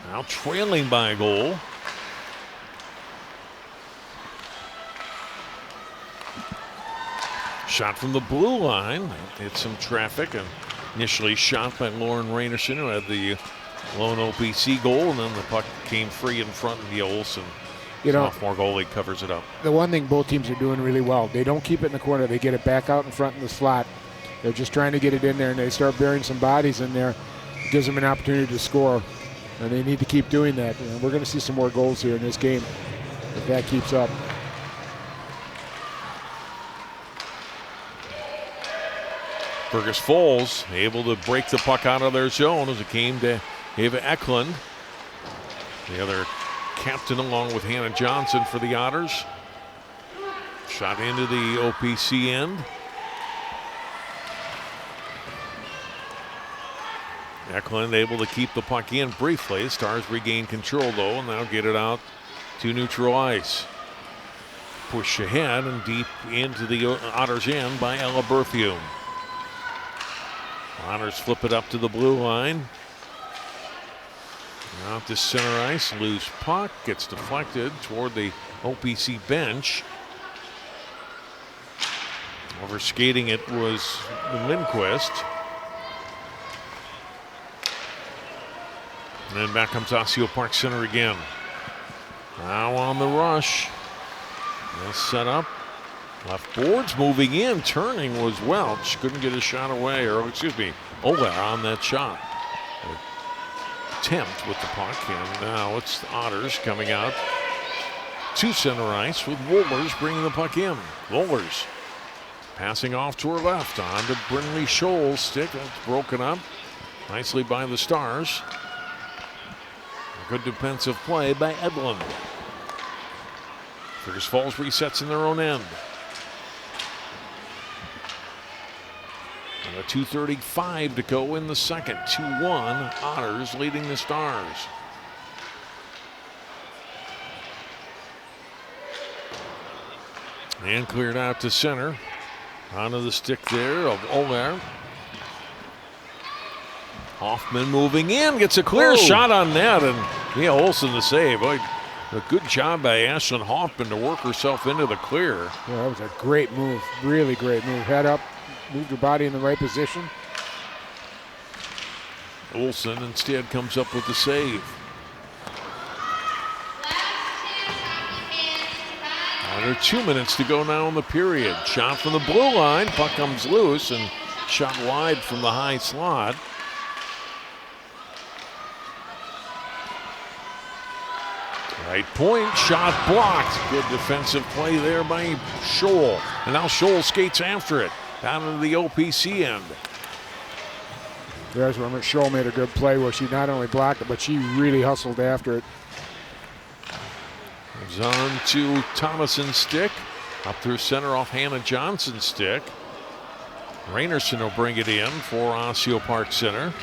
now trailing by a goal. Shot from the blue line, hit some traffic, and initially shot by Lauren Rainerson, who had the lone OPC goal, and then the puck came free in front of the Olsen. Sophomore goalie covers it up. The one thing both teams are doing really well, they don't keep it in the corner. They get it back out in front in the slot. They're just trying to get it in there, and they start burying some bodies in there. It gives them an opportunity to score, and they need to keep doing that. We're going to see some more goals here in this game if that keeps up. Fergus Falls able to break the puck out of their zone as it came to Ava Eklund, the other captain, along with Hannah Johnson for the Otters. Shot into the OPC end. Eklund able to keep the puck in briefly. Stars regain control though, and now get it out to neutral ice. Push ahead and deep into the Otters end by Ella Berthium. Otters flip it up to the blue line. Out to center ice, loose puck, gets deflected toward the OPC bench. Over skating it was Lindquist. And then back comes Osseo-Park Center again. Now on the rush. Nice set up. Left boards moving in, turning was Welch. Couldn't get a shot away, or excuse me, Oler on that shot. Attempt with the puck, and now it's the Otters coming out to center ice with Wohlers bringing the puck in. Wohlers passing off to her left, on to Brinley Scholl's stick. That's broken up nicely by the Stars. A good defensive play by Edlund. Fergus Falls resets in their own end. And a 2:35 to go in the second. 2-1, Otters leading the Stars. And cleared out to center. Onto the stick there of Omer. Hoffman moving in, gets a clear shot on net, and Mia Olsen the save. Boy, a good job by Ashlyn Hoffman to work herself into the clear. Yeah, that was a great move, really great move. Head up, moved her body in the right position. Olsen instead comes up with the save. Under 2 minutes to go now in the period. Shot from the blue line, puck comes loose and shot wide from the high slot. Right point, shot blocked. Good defensive play there by Scholl. And now Scholl skates after it, down into the OPC end. There's where Scholl made a good play where she not only blocked it, but she really hustled after it. Moves on to Thomason's stick. Up through center off Hannah Johnson's stick. Rainerson will bring it in for Osseo-Park Center.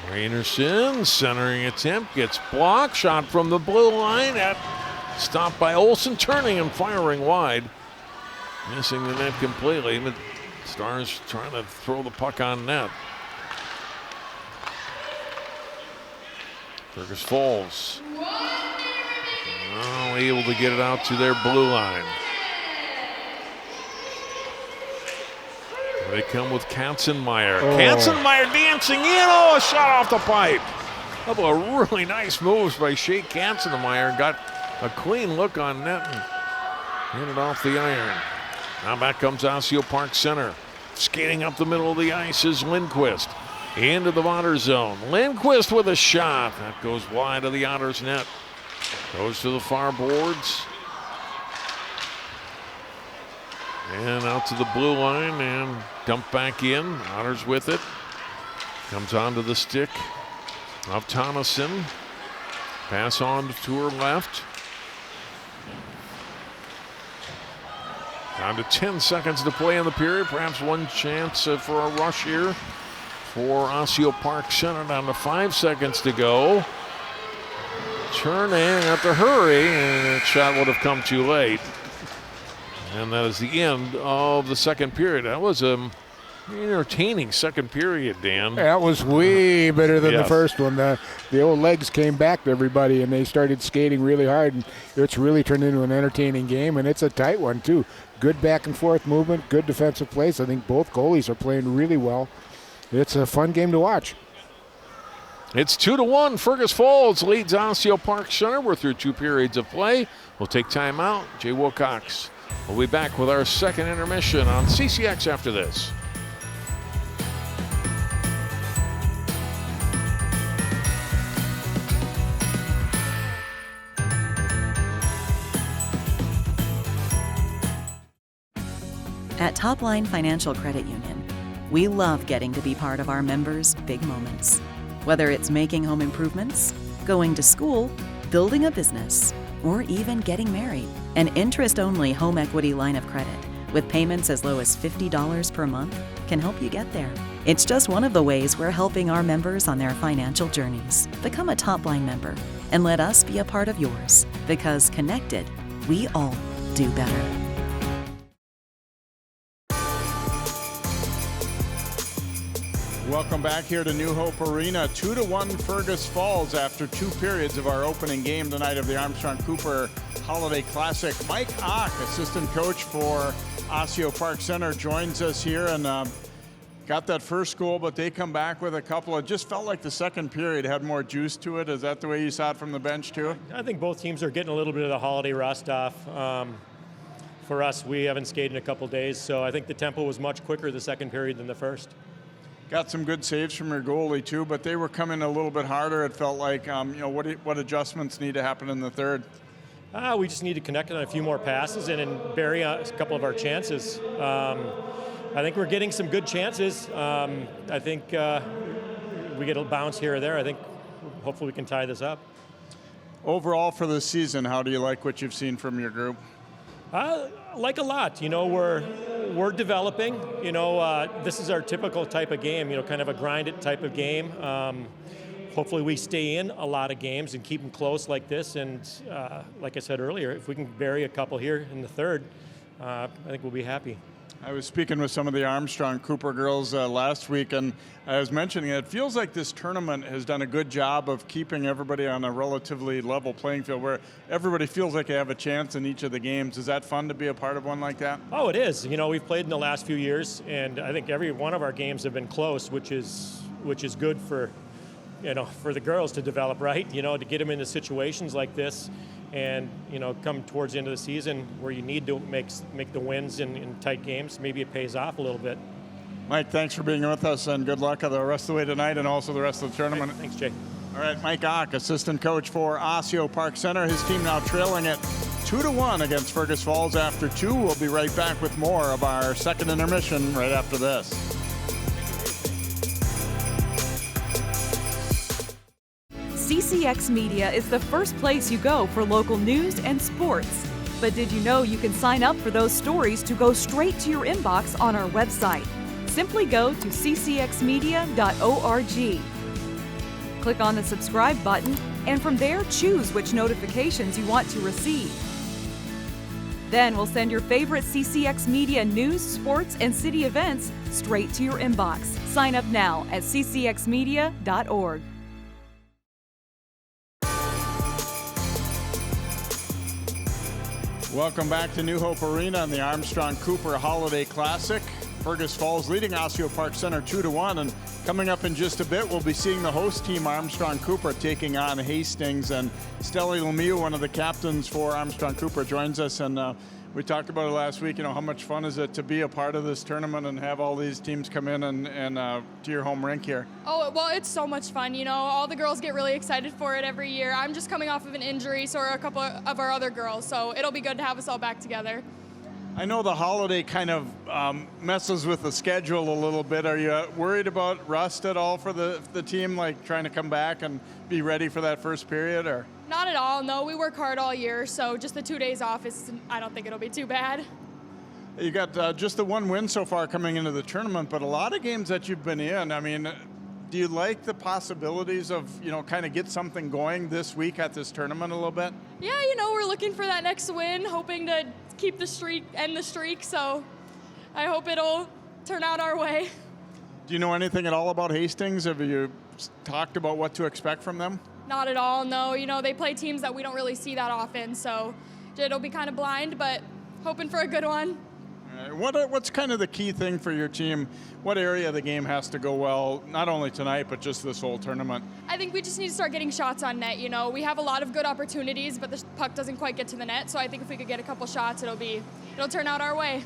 Rainerson, centering attempt, gets blocked. Shot from the blue line. Stopped by Olsen, turning and firing wide. Missing the net completely. The Stars trying to throw the puck on net. Fergus Falls. Oh, able to get it out to their blue line. They come with Katzenmeyer. Katzenmeyer dancing in. Oh, a shot off the pipe. A couple of really nice moves by Shea Katzenmeyer. Got a clean look on net and hit it off the iron. Now back comes Osseo-Park Center. Skating up the middle of the ice is Lindquist. Into the Otters zone. Lindquist with a shot. That goes wide of the Otters net. Goes to the far boards. And out to the blue line and dumped back in. Otters with it. Comes onto the stick of Thomason. Pass on to her left. Down to 10 seconds to play in the period. Perhaps one chance for a rush here for Osseo-Park Center. Down to 5 seconds to go. Turn and have to hurry, and that shot would have come too late. And that is the end of the second period. That was entertaining second period, Dan. That was way better than the Yes. first one. The old legs came back to everybody, and they started skating really hard, and it's really turned into an entertaining game, and it's a tight one, too. Good back and forth movement, good defensive plays. I think both goalies are playing really well. It's a fun game to watch. It's 2-1. Fergus Falls leads Osseo-Park Center. We're through 2 periods of play. We'll take time out. Jay Wilcox will be back with our second intermission on CCX after this. At Topline Financial Credit Union, we love getting to be part of our members' big moments. Whether it's making home improvements, going to school, building a business, or even getting married. An interest-only home equity line of credit with payments as low as $50 per month can help you get there. It's just one of the ways we're helping our members on their financial journeys. Become a Topline member and let us be a part of yours, because connected, we all do better. Welcome back here to New Hope Arena. 2-1 Fergus Falls after 2 periods of our opening game tonight of the Armstrong-Cooper Holiday Classic. Mike Ock, assistant coach for Osseo-Park Center, joins us here and got that first goal, but they come back with a couple. It just felt like the second period had more juice to it. Is that the way you saw it from the bench too? I think both teams are getting a little bit of the holiday rust off. For us, we haven't skated in a couple days, so I think the tempo was much quicker the second period than the first. Got some good saves from your goalie too, but they were coming a little bit harder. It felt like, what adjustments need to happen in the third? We just need to connect on a few more passes and bury a couple of our chances. I think we're getting some good chances. I think we get a bounce here or there. I think hopefully we can tie this up. Overall for the season, how do you like what you've seen from your group? Like a lot. We're developing. This is our typical type of game, kind of a grind-it type of game. Hopefully we stay in a lot of games and keep them close like this. And like I said earlier, if we can bury a couple here in the third, I think we'll be happy. I was speaking with some of the Armstrong-Cooper girls last week, and I was mentioning it feels like this tournament has done a good job of keeping everybody on a relatively level playing field where everybody feels like they have a chance in each of the games. Is that fun to be a part of one like that? Oh, it is. We've played in the last few years, and I think every one of our games have been close, which is good for the girls to develop, right? To get them into situations like this. And come towards the end of the season where you need to make the wins in tight games, maybe it pays off a little bit. Mike, thanks for being with us, and good luck the rest of the way tonight and also the rest of the tournament. Thanks, Jay. All right, Mike Ock, assistant coach for Osseo-Park Center. His team now trailing it 2-1 against Fergus Falls after 2. We'll be right back with more of our second intermission right after this. CCX Media is the first place you go for local news and sports. But did you know you can sign up for those stories to go straight to your inbox on our website? Simply go to ccxmedia.org. Click on the subscribe button, and from there choose which notifications you want to receive. Then we'll send your favorite CCX Media news, sports, and city events straight to your inbox. Sign up now at ccxmedia.org. Welcome back to New Hope Arena on the Armstrong-Cooper Holiday Classic. Fergus Falls leading Osseo-Park Center 2-1, and coming up in just a bit, we'll be seeing the host team Armstrong-Cooper taking on Hastings, and Stelly Lemieux, one of the captains for Armstrong-Cooper, joins us, and we talked about it last week. How much fun is it to be a part of this tournament and have all these teams come in and to your home rink here? Oh, well, it's so much fun. All the girls get really excited for it every year. I'm just coming off of an injury, so are a couple of our other girls, so it'll be good to have us all back together. I know the holiday kind of messes with the schedule a little bit. Are you worried about rust at all for the team, like trying to come back and be ready for that first period? Or Not at all, no. We work hard all year, so just the 2 days off, I don't think it'll be too bad. You got just the one win so far coming into the tournament, but a lot of games that you've been in. I mean, do you like the possibilities of, kind of get something going this week at this tournament a little bit? Yeah, we're looking for that next win, hoping to keep the streak, end the streak, so I hope it'll turn out our way. Do you know anything at all about Hastings? Have you talked about what to expect from them? Not at all, no. They play teams that we don't really see that often, so it'll be kind of blind, but hoping for a good one. What's kind of the key thing for your team? What area of the game has to go well, not only tonight, but just this whole tournament? I think we just need to start getting shots on net. We have a lot of good opportunities, but the puck doesn't quite get to the net. So I think if we could get a couple shots, it'll turn out our way.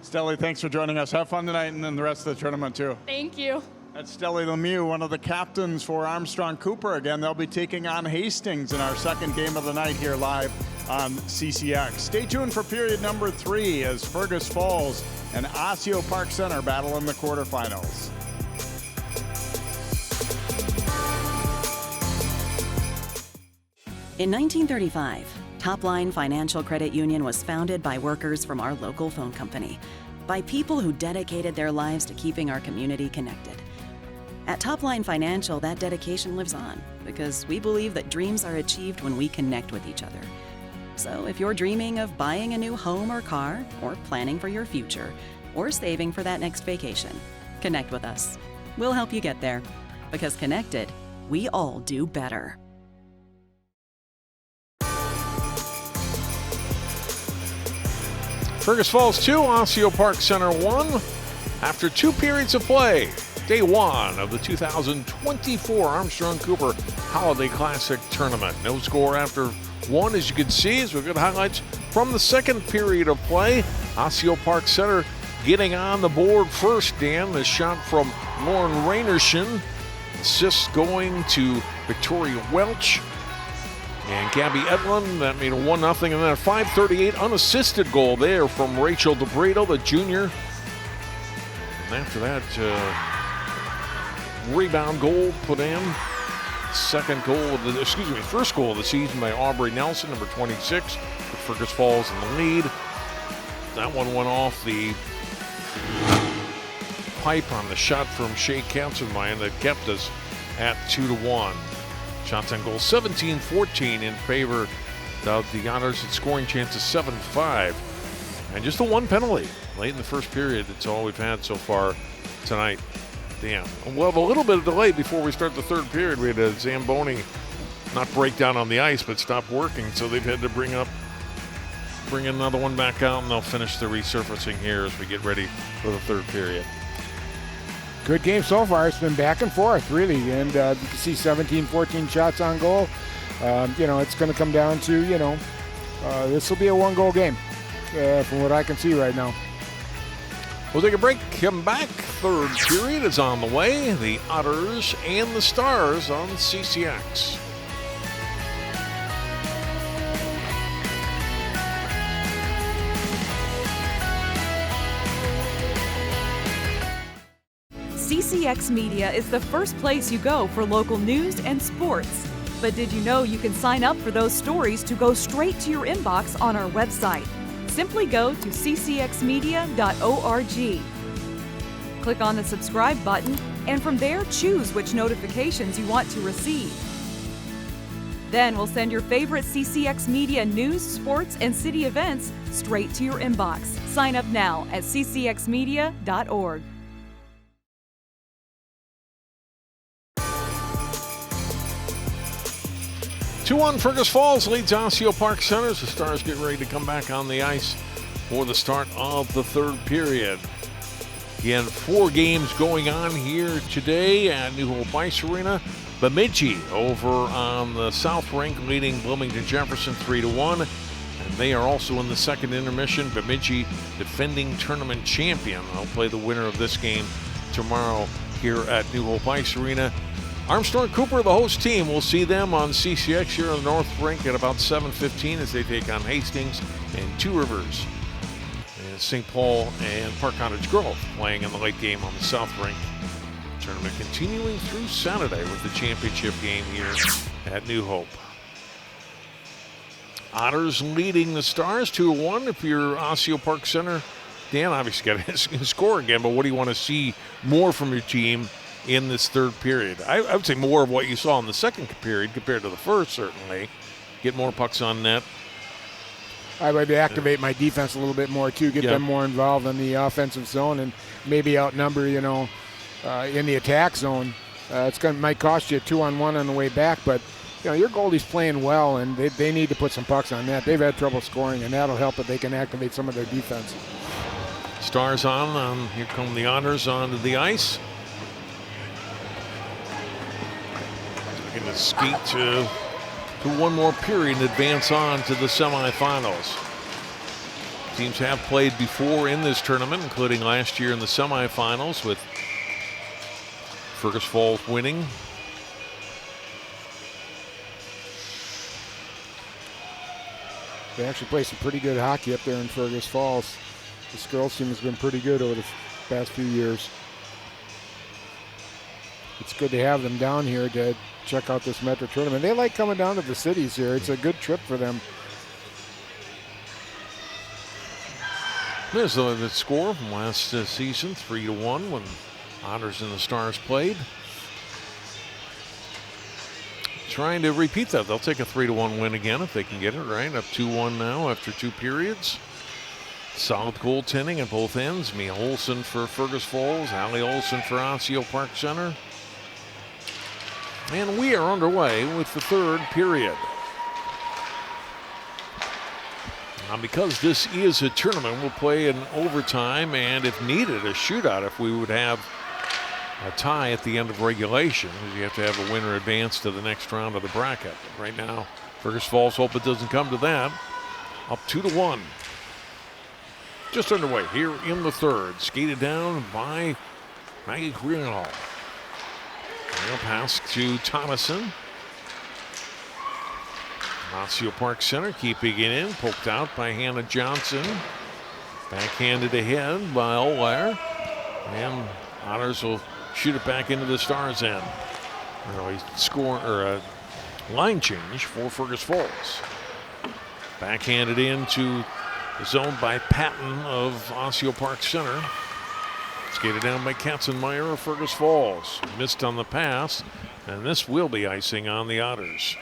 Stelly, thanks for joining us. Have fun tonight and then the rest of the tournament too. Thank you. That's Stelly Lemieux, one of the captains for Armstrong-Cooper. Again, they'll be taking on Hastings in our second game of the night here live on CCX. Stay tuned for period number 3 as Fergus Falls and Osseo-Park Center battle in the quarterfinals. In 1935, Topline Financial Credit Union was founded by workers from our local phone company, by people who dedicated their lives to keeping our community connected. At Topline Financial, that dedication lives on because we believe that dreams are achieved when we connect with each other. So if you're dreaming of buying a new home or car, or planning for your future, or saving for that next vacation, connect with us. We'll help you get there, because connected, we all do better. Fergus Falls 2, Osseo-Park Center 1. After 2 periods of play, day 1 of the 2024 Armstrong-Cooper Holiday Classic Tournament. No score after 1, as you can see, as we've got highlights from the second period of play. Osseo-Park Center getting on the board first, Dan. The shot from Lauren Rainerson. Assist going to Victoria Welch and Gabby Edlund. That made a 1-0, and then a 5:38 unassisted goal there from Rachel DeBredo, the junior. And after that, rebound goal put in. First goal of the season by Aubrey Nelson, number 26, with Fergus Falls in the lead. That one went off the pipe on the shot from Shea Katzenmeyer that kept us at 2-1. Shots on goal 17-14 in favor of the Otters, and scoring chances 7-5. And just the one penalty late in the first period. That's all we've had so far tonight. Damn. We'll have a little bit of delay before we start the third period. We had a Zamboni not break down on the ice, but stop working, so they've had to bring another one back out, and they'll finish the resurfacing here as we get ready for the third period. Good game so far. It's been back and forth, really, and you can see 17-14 shots on goal. It's going to come down to, this will be a one-goal game from what I can see right now. We'll take a break, come back. Third period is on the way. The Otters and the Stars on CCX. CCX Media is the first place you go for local news and sports. But did you know you can sign up for those stories to go straight to your inbox on our website? Simply go to ccxmedia.org. Click on the subscribe button, and from there choose which notifications you want to receive. Then we'll send your favorite CCX Media news, sports, and city events straight to your inbox. Sign up now at ccxmedia.org. Two-1 Fergus Falls leads Osseo-Park Center. The Stars get ready to come back on the ice for the start of the third period. Again, 4 games going on here today at New Hope Ice Arena. Bemidji over on the South Rink leading Bloomington Jefferson 3-1. And they are also in the second intermission. Bemidji, defending tournament champion. I'll play the winner of this game tomorrow here at New Hope Ice Arena. Armstrong-Cooper, the host team, we'll see them on CCX here on the North Rink at about 7:15 as they take on Hastings and Two Rivers. And St. Paul and Park Cottage Grove playing in the late game on the South Rink. Tournament continuing through Saturday with the championship game here at New Hope. Otters leading the Stars 2-1. If you're Osseo-Park Center, Dan obviously got to score again, but what do you want to see more from your team in this third period? I would say more of what you saw in the second period compared to the first, certainly. Get more pucks on net. I would activate my defense a little bit more, too, get them more involved in the offensive zone and maybe outnumber, in the attack zone. Might cost you a 2-on-1 on the way back, but your goalie's playing well, and they need to put some pucks on net. They've had trouble scoring, and that'll help if they can activate some of their defense. Stars on. Here come the Otters onto the ice. Looking to skate to one more period and advance on to the semifinals. Teams have played before in this tournament, including last year in the semifinals with Fergus Falls winning. They actually play some pretty good hockey up there in Fergus Falls. This girls team has been pretty good over the past few years. It's good to have them down here to check out this Metro tournament. They like coming down to the cities here. It's a good trip for them. There's the score from last season, 3-1 when Otters and the Stars played. Trying to repeat that. They'll take a 3-1 win again if they can get it right. Up 2-1 now after 2 periods. Solid goaltending at both ends. Mia Olsen for Fergus Falls, Allie Olsen for Osseo-Park Center. And we are underway with the third period. Now, because this is a tournament, we'll play an overtime and, if needed, a shootout if we would have a tie at the end of regulation. You have to have a winner advance to the next round of the bracket. Right now, Fergus Falls hope it doesn't come to that. Up 2-1. Just underway here in the third. Skated down by Maggie Greenhall. Pass to Thomason. Osseo-Park Center keeping it in. Poked out by Hannah Johnson. Backhanded ahead by Olair. And Otters will shoot it back into the Stars' end. Early score or a line change for Fergus Falls. Backhanded into the zone by Patton of Osseo-Park Center. Skated down by Katzenmeyer of Fergus Falls. Missed on the pass, and this will be icing on the Otters.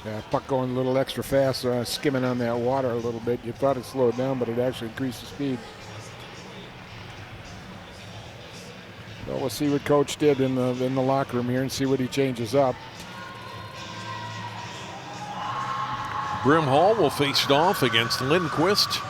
Yeah, puck going a little extra fast, skimming on that water a little bit. You thought it slowed down, but it actually increased the speed. So we'll see what Coach did in the locker room here and see what he changes up. Brimhall will face it off against Lindquist.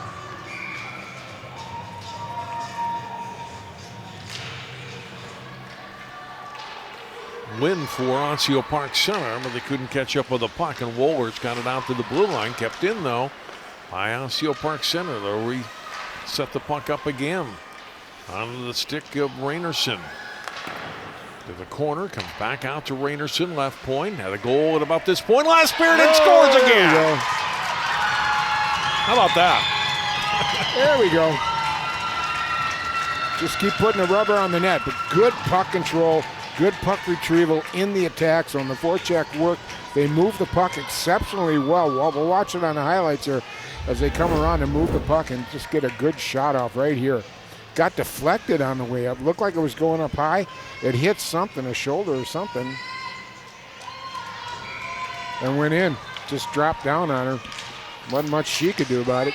Win for Osseo-Park Center, but they couldn't catch up with the puck, and Wohlers got it out to the blue line. Kept in, though, by Osseo-Park Center. They'll reset the puck up again. On the stick of Rainerson. To the corner, comes back out to Rainerson, left point. Had a goal at about this point last period and scores again. How about that? There we go. Just keep putting the rubber on the net, but good puck control. Good puck retrieval in the attack zone. The forecheck work. They move the puck exceptionally well. We'll watch it on the highlights here as they come around and move the puck and just get a good shot off right here. Got deflected on the way up. Looked like it was going up high. It hit something, a shoulder or something, and went in. Just dropped down on her. Wasn't much she could do about it.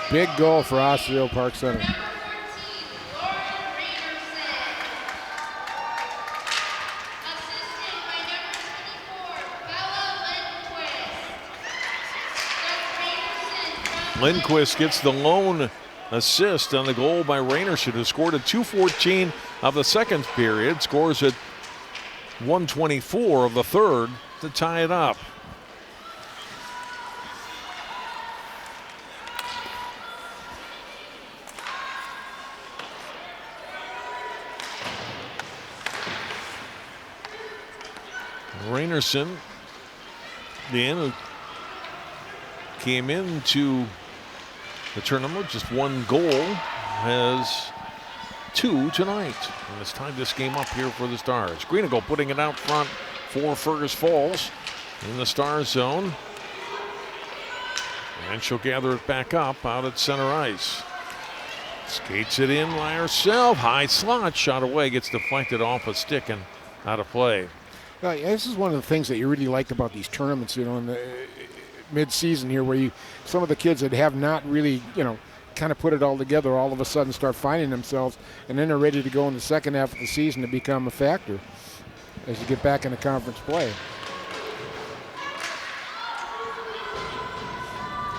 Big goal for Osseo-Park Center. Lindquist gets the lone assist on the goal by Rainerson, who scored at 2:14 of the second period, scores at 1:24 of the third to tie it up. Rainerson, Dan, came into the tournament just one goal, has 2 tonight, and it's tied this game up here for the Stars. Greenagle putting it out front for Fergus Falls in the Stars zone. And she'll gather it back up out at center ice. Skates it in by herself. High slot, shot away, gets deflected off a stick and out of play. This is one of the things that you really like about these tournaments, in the mid-season here, where some of the kids that have not really, kind of put it all together, all of a sudden start finding themselves, and then they're ready to go in the second half of the season to become a factor as you get back into conference play.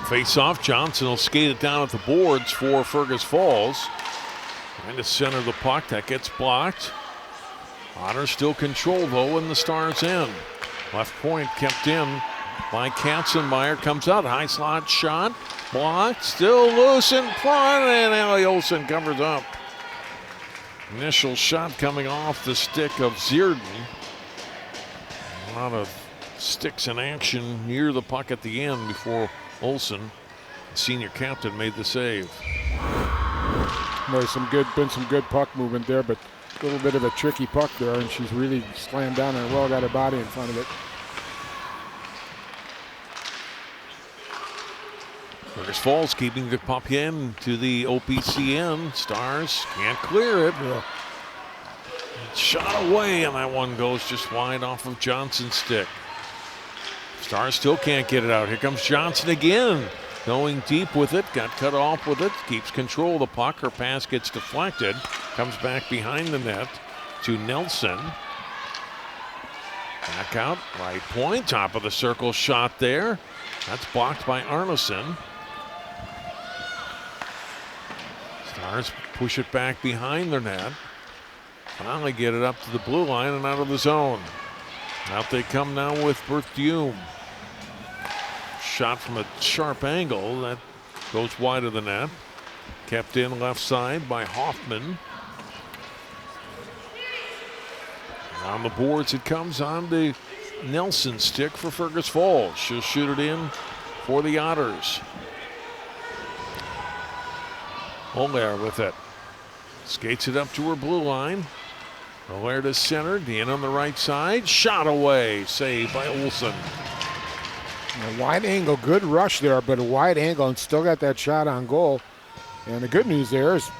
Face-off, Johnson will skate it down at the boards for Fergus Falls. Trying to center the puck, that gets blocked. Otter still control though in the Stars end. Left point kept in by Katzenmeyer, comes out, high slot shot, blocked, still loose in front, and Allie Olsen covers up. Initial shot coming off the stick of Zierden. A lot of sticks in action near the puck at the end before Olsen, the senior captain, made the save. There's been some good puck movement there, but a little bit of a tricky puck there, and she's really slammed down and well got her body in front of it. Fergus Falls keeping the puck in to the OPCN. Stars can't clear it. Yeah. Shot away, and that one goes just wide off of Johnson's stick. Stars still can't get it out. Here comes Johnson again. Going deep with it, got cut off with it, keeps control of the puck. Her pass gets deflected, comes back behind the net to Nelson. Back out, right point, top of the circle shot there. That's blocked by Arneson. Stars push it back behind their net. Finally get it up to the blue line and out of the zone. Out they come now with Berthiaume. Shot from a sharp angle that goes wide of the net. Kept in left side by Hoffman. On the boards it comes on the Nelson stick for Fergus Falls. She'll shoot it in for the Otters. Olair with it. Skates it up to her blue line. Olair to center, in on the right side. Shot away, saved by Olsen. A wide angle, good rush there, but a wide angle and still got that shot on goal. And the good news there is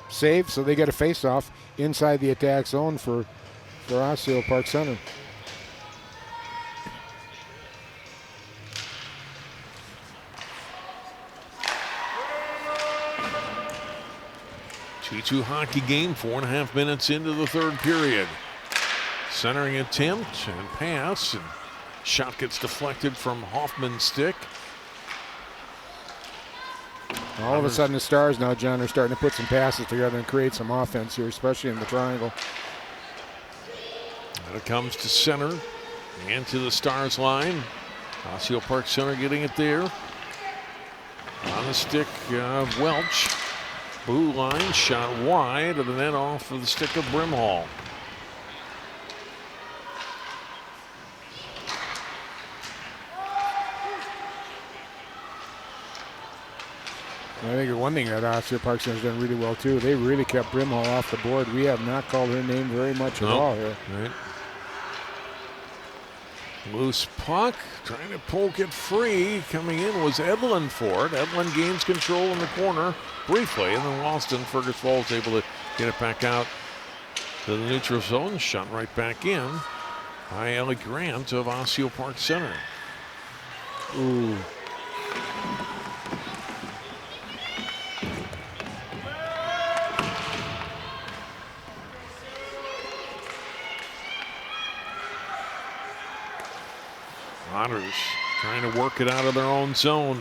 saved, so they get a face-off inside the attack zone for Osseo-Park Center. Two hockey game, 4.5 minutes into the third period. Centering attempt and pass, and shot gets deflected from Hoffman's stick. All of a sudden the Stars now, John, are starting to put some passes together and create some offense here, especially in the triangle. And it comes to center and to the Stars line. Osseo-Park Center getting it there. On the stick, Welch. Blue line, shot wide of the net off of the stick of Brimhall. I think one thing that Osseo-Park Center's done really well too, they really kept Brimhall off the board. We have not called her name very much at all here. Right. Loose puck, trying to poke it free. Coming in was Edlin for it. Edlin gains control in the corner briefly, and then Walston. Fergus Falls able to get it back out to the neutral zone. Shot right back in by Ellie Grant of Osseo-Park Center. Ooh. Otters trying to work it out of their own zone.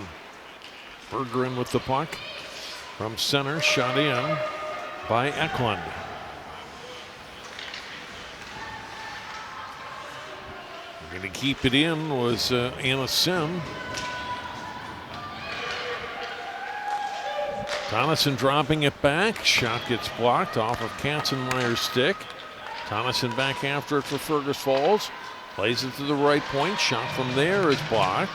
Berggren with the puck from center, shot in by Eklund. Going to keep it in was Anna Sim. Tonneson dropping it back. Shot gets blocked off of Katzenmeyer's stick. Tonneson back after it for Fergus Falls. Plays it to the right point. Shot from there is blocked.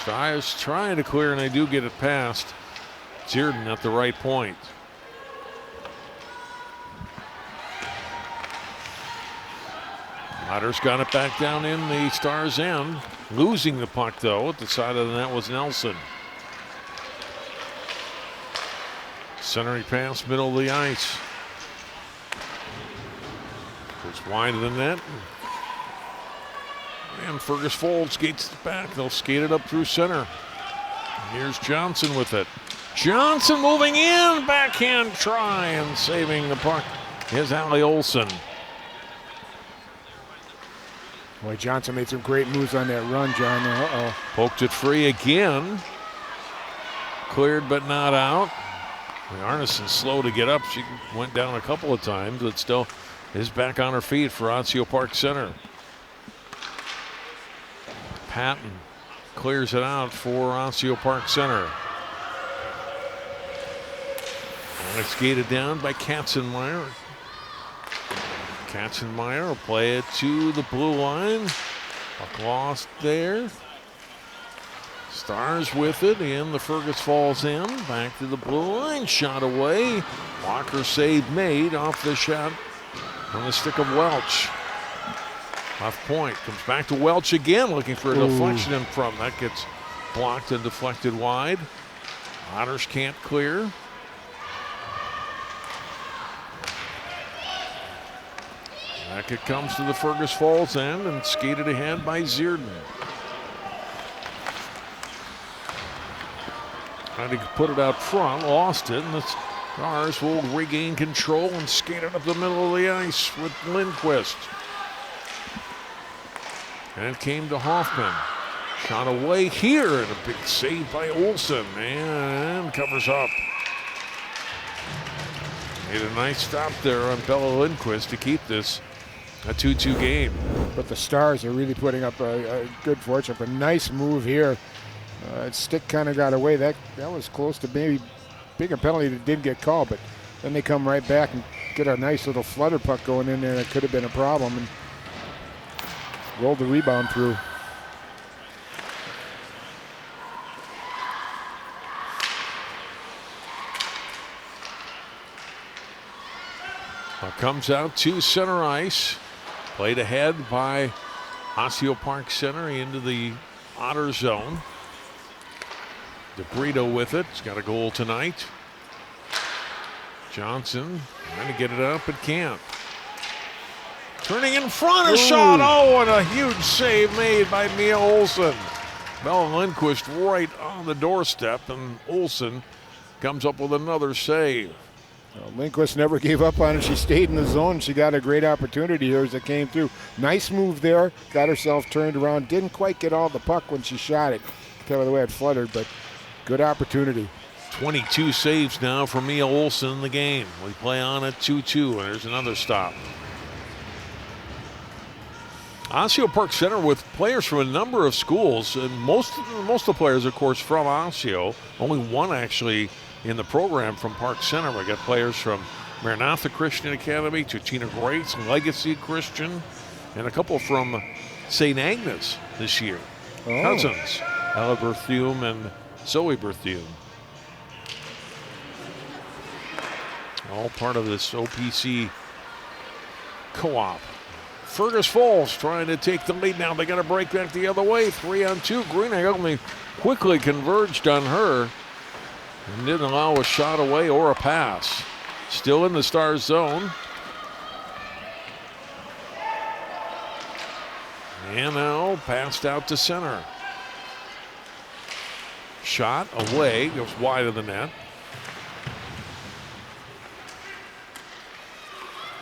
Stry's trying to clear, and they do get it past Zierden at the right point. Otters got it back down in the Stars' end. Losing the puck, though, at the side of the net was Nelson. Centering pass, middle of the ice. Goes wide of the net. And Fergus Falls skates it back. They'll skate it up through center. Here's Johnson with it. Johnson moving in. Backhand try and saving the puck is Allie Olson. Boy, Johnson made some great moves on that run, John. Uh-oh. Poked it free again. Cleared but not out. Arneson's slow to get up. She went down a couple of times, but still is back on her feet for Osseo-Park Center. Patton clears it out for Osseo-Park Center. And it's gated down by Katzenmeyer. Katzenmeyer will play it to the blue line. Puck lost there. Stars with it in the Fergus Falls end. Back to the blue line. Shot away. Walker save made off the shot on the stick of Welch. Off point. Comes back to Welch again, looking for a deflection in front. That gets blocked and deflected wide. Otters can't clear. Back it comes to the Fergus Falls end and skated ahead by Zierden. Trying to put it out front, lost it, and the Stars will regain control and skate it up the middle of the ice with Lindquist. And it came to Hoffman. Shot away here, and a big save by Olsen, and covers up. Made a nice stop there on Bella Lindquist to keep this a 2-2 game. But the Stars are really putting up a good fortune. A nice move here. Stick kind of got away. That was close to maybe being a penalty that didn't get called, but then they come right back and get a nice little flutter puck going in there. That could have been a problem, and rolled the rebound through. Comes out to center ice. Played ahead by Osseo-Park Center into the Otter zone. DeBrito with it. He's got a goal tonight. Johnson trying to get it up, but can't. Turning in front, a shot. Oh, and a huge save made by Mia Olsen. Bella Lindquist right on the doorstep, and Olsen comes up with another save. Lindquist never gave up on it. She stayed in the zone. She got a great opportunity here as it came through. Nice move there. Got herself turned around. Didn't quite get all the puck when she shot it. Kind of the way it fluttered, but good opportunity. 22 saves now for Mia Olsen in the game. We play on at 2-2, and there's another stop. Osseo-Park Center with players from a number of schools, and most of the players, of course, from Osseo. Only one actually in the program from Park Center. We got players from Maranatha Christian Academy, Tutina Grace, Legacy Christian, and a couple from St. Agnes this year. Cousins, Ella Berthume and Zoe Berthume. All part of this OPC co-op. Fergus Falls trying to take the lead now. They got to break back the other way. 3-on-2. Greenegg only quickly converged on her and didn't allow a shot away or a pass. Still in the Stars zone. And now passed out to center. Shot away, goes wide of the net.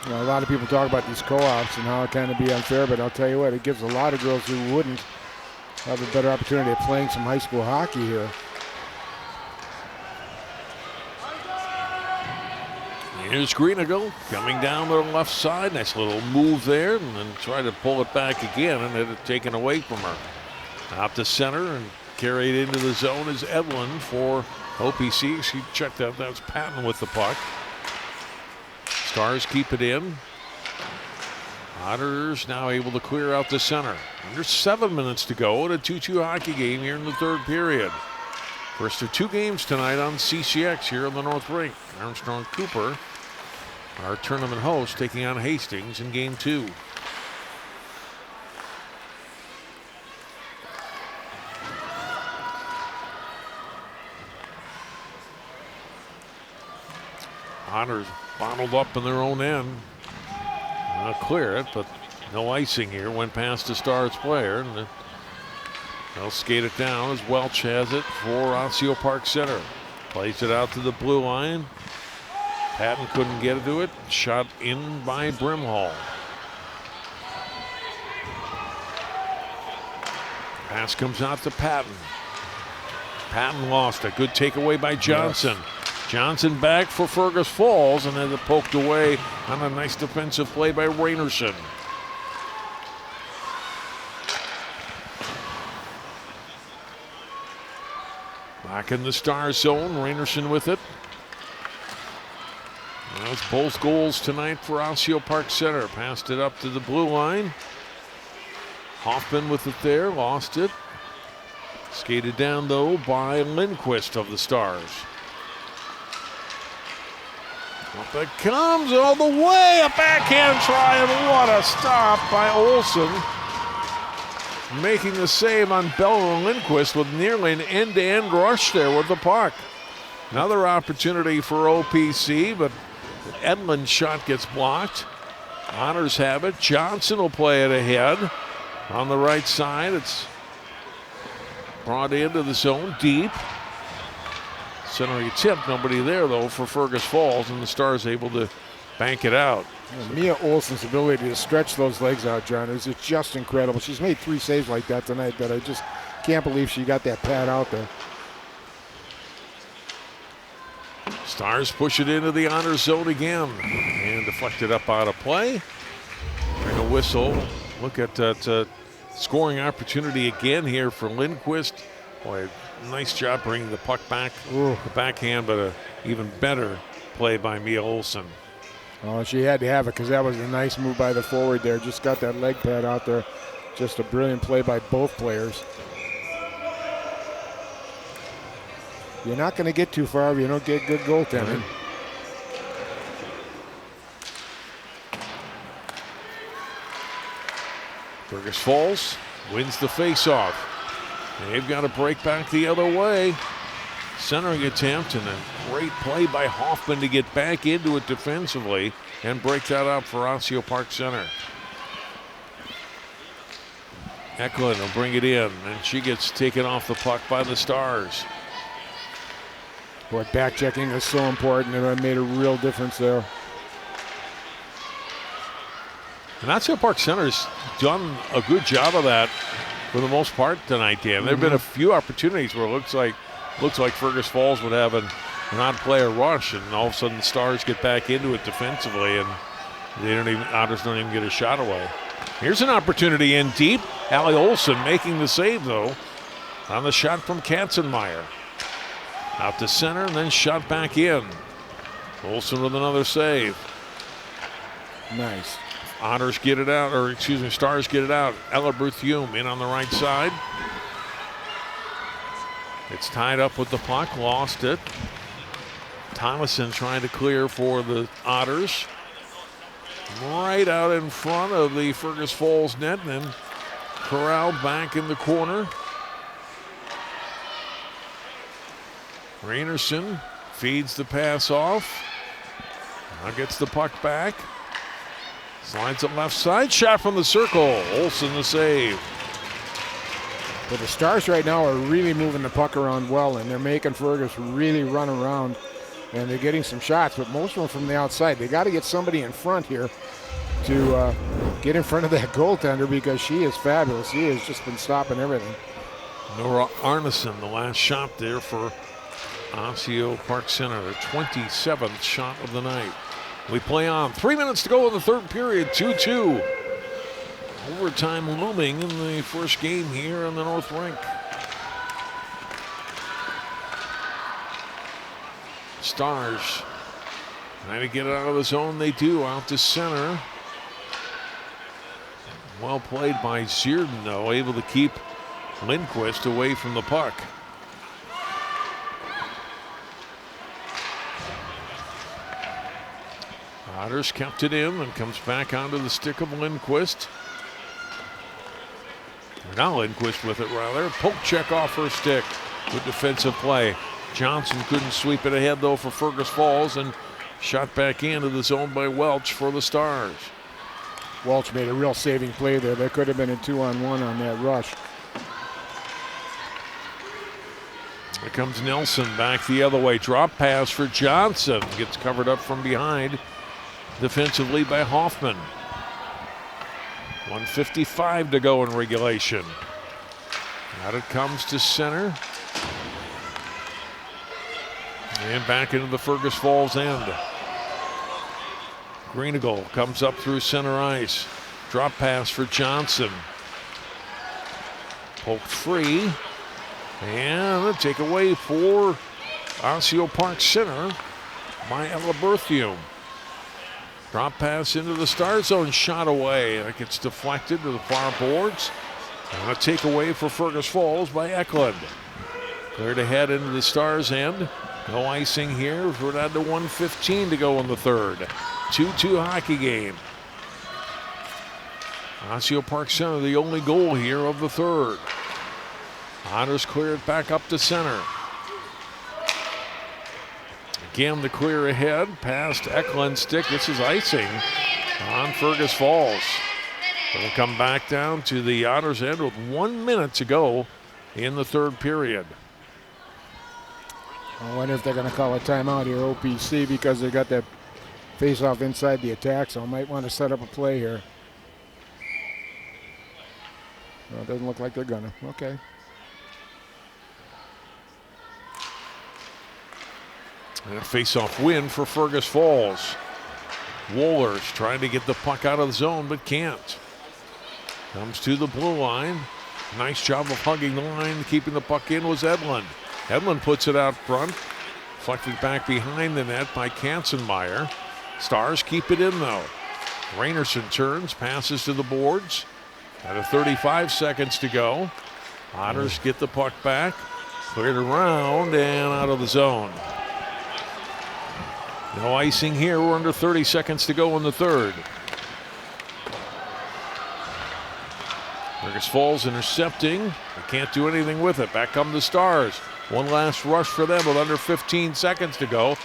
You know, a lot of people talk about these co-ops and how it kind of be unfair, but I'll tell you what, it gives a lot of girls who wouldn't have a better opportunity of playing some high school hockey here. Here's Greenegg coming down to the left side. Nice little move there, and then try to pull it back again, and it had taken away from her. Out to center and carried into the zone is Edlin for OPC. She checked out. That was Patton with the puck. Stars keep it in. Otters now able to clear out the center. Under 7 minutes to go in a 2-2 hockey game here in the third period. First of two games tonight on CCX here on the North Rink. Armstrong-Cooper, our tournament host, taking on Hastings in game 2. Otters bottled up in their own end. They'll clear it, but no icing here. Went past the Stars player. And they'll skate it down as Welch has it for Osseo-Park Center. Plays it out to the blue line. Patton couldn't get to it. Shot in by Brimhall. Pass comes out to Patton. Patton lost a good takeaway by Johnson. Yes. Johnson back for Fergus Falls, and then it poked away on a nice defensive play by Rainerson. Back in the Stars zone, Rainerson with it. That's both goals tonight for Osseo-Park Center. Passed it up to the blue line. Hoffman with it there, lost it. Skated down though by Lindquist of the Stars. Up it comes all the way, a backhand try, and what a stop by Olsen. Making the save on Bella Lindquist with nearly an end-to-end rush there with the puck. Another opportunity for OPC, but Edlund's shot gets blocked. Otters have it. Johnson will play it ahead. On the right side, it's brought into the zone deep. Center attempt, nobody there though for Fergus Falls, and the Stars able to bank it out. Mia Olsen's ability to stretch those legs out, John, is just incredible. She's made 3 saves like that tonight that I just can't believe she got that pad out there. Stars push it into the honor zone again and deflected up out of play. Bring a whistle. Look at that scoring opportunity again here for Lindquist. Boy, nice job bringing the puck back. Ooh. The backhand, but an even better play by Mia Olsen. Oh, she had to have it because that was a nice move by the forward there. Just got that leg pad out there. Just a brilliant play by both players. You're not going to get too far if you don't get good goaltending. Fergus Falls wins the faceoff. They've got to break back the other way. Centering attempt and a great play by Hoffman to get back into it defensively and break that up for Osseo-Park Center. Eklund will bring it in, and she gets taken off the puck by the Stars. Boy, back checking is so important, and it made a real difference there. And Osseo-Park Center's done a good job of that for the most part tonight, Dan. There have been a few opportunities where it looks like Fergus Falls would have an odd player rush, and all of a sudden the Stars get back into it defensively, and Otters don't even get a shot away. Here's an opportunity in deep. Allie Olsen making the save, though, on the shot from Katzenmeyer. Out to center and then shot back in. Olsen with another save. Nice. Otters get it out, or excuse me, Stars get it out. Ella Berthiaume in on the right side. It's tied up with the puck, lost it. Thomason trying to clear for the Otters. Right out in front of the Fergus Falls net, and then corralled back in the corner. Rainerson feeds the pass off. Now gets the puck back. Slides it left side, shot from the circle. Olsen the save. But the Stars right now are really moving the puck around well, and they're making Fergus really run around, and they're getting some shots, but most of them from the outside. They got to get somebody in front here to get in front of that goaltender, because she is fabulous. She has just been stopping everything. Nora Arneson, the last shot there for Osseo-Park Center, the 27th shot of the night. We play on. 3 minutes to go in the third period, 2-2. Overtime looming in the first game here on the North Rink. Stars trying to get it out of the zone. They do, out to center. Well played by Zierden, though, able to keep Lindquist away from the puck. Otters kept it in and comes back onto the stick of Lindquist. Now Lindquist with it, rather. Poke check off her stick with defensive play. Johnson couldn't sweep it ahead, though, for Fergus Falls, and Shot back into the zone by Welch for the Stars. Welch made a real saving play there. That could have been a 2-on-1 on that rush. Here comes Nelson back the other way. Drop pass for Johnson. Gets covered up from behind defensively by Hoffman. 1:55 to go in regulation. Out it comes to center. And back into the Fergus Falls end. Greenagle comes up through center ice. Drop pass for Johnson. Poked free. And a takeaway for Osseo-Park Center by Ella Berthium. Drop pass into the Star zone, shot away. That gets deflected to the far boards. And a takeaway for Fergus Falls by Eklund. Cleared ahead into the Stars' end. No icing here. We're down to 1:15 to go in the third. 2-2 hockey game. Osseo-Park Center, the only goal here of the third. Otters clear it back up to center. Again, the clear ahead past Eklund's stick. This is icing on Fergus Falls. It'll come back down to the Otters' end with 1 minute to go in the third period. I wonder if they're going to call a timeout here, OPC, because they got that face-off inside the attack, so I might want to set up a play here. Well, it doesn't look like they're going to. Okay. And a face-off win for Fergus Falls. Wohlers trying to get the puck out of the zone, but can't. Comes to the blue line. Nice job of hugging the line. Keeping the puck in was Edlund. Edlund puts it out front. Deflected back behind the net by Katzenmeyer. Stars keep it in, though. Rainerson turns, passes to the boards. Out of 35 seconds to go. Otters get the puck back. Cleared around and out of the zone. No icing here. We're under 30 seconds to go in the third. Fergus Falls intercepting. They can't do anything with it. Back come the Stars. One last rush for them with under 15 seconds to go.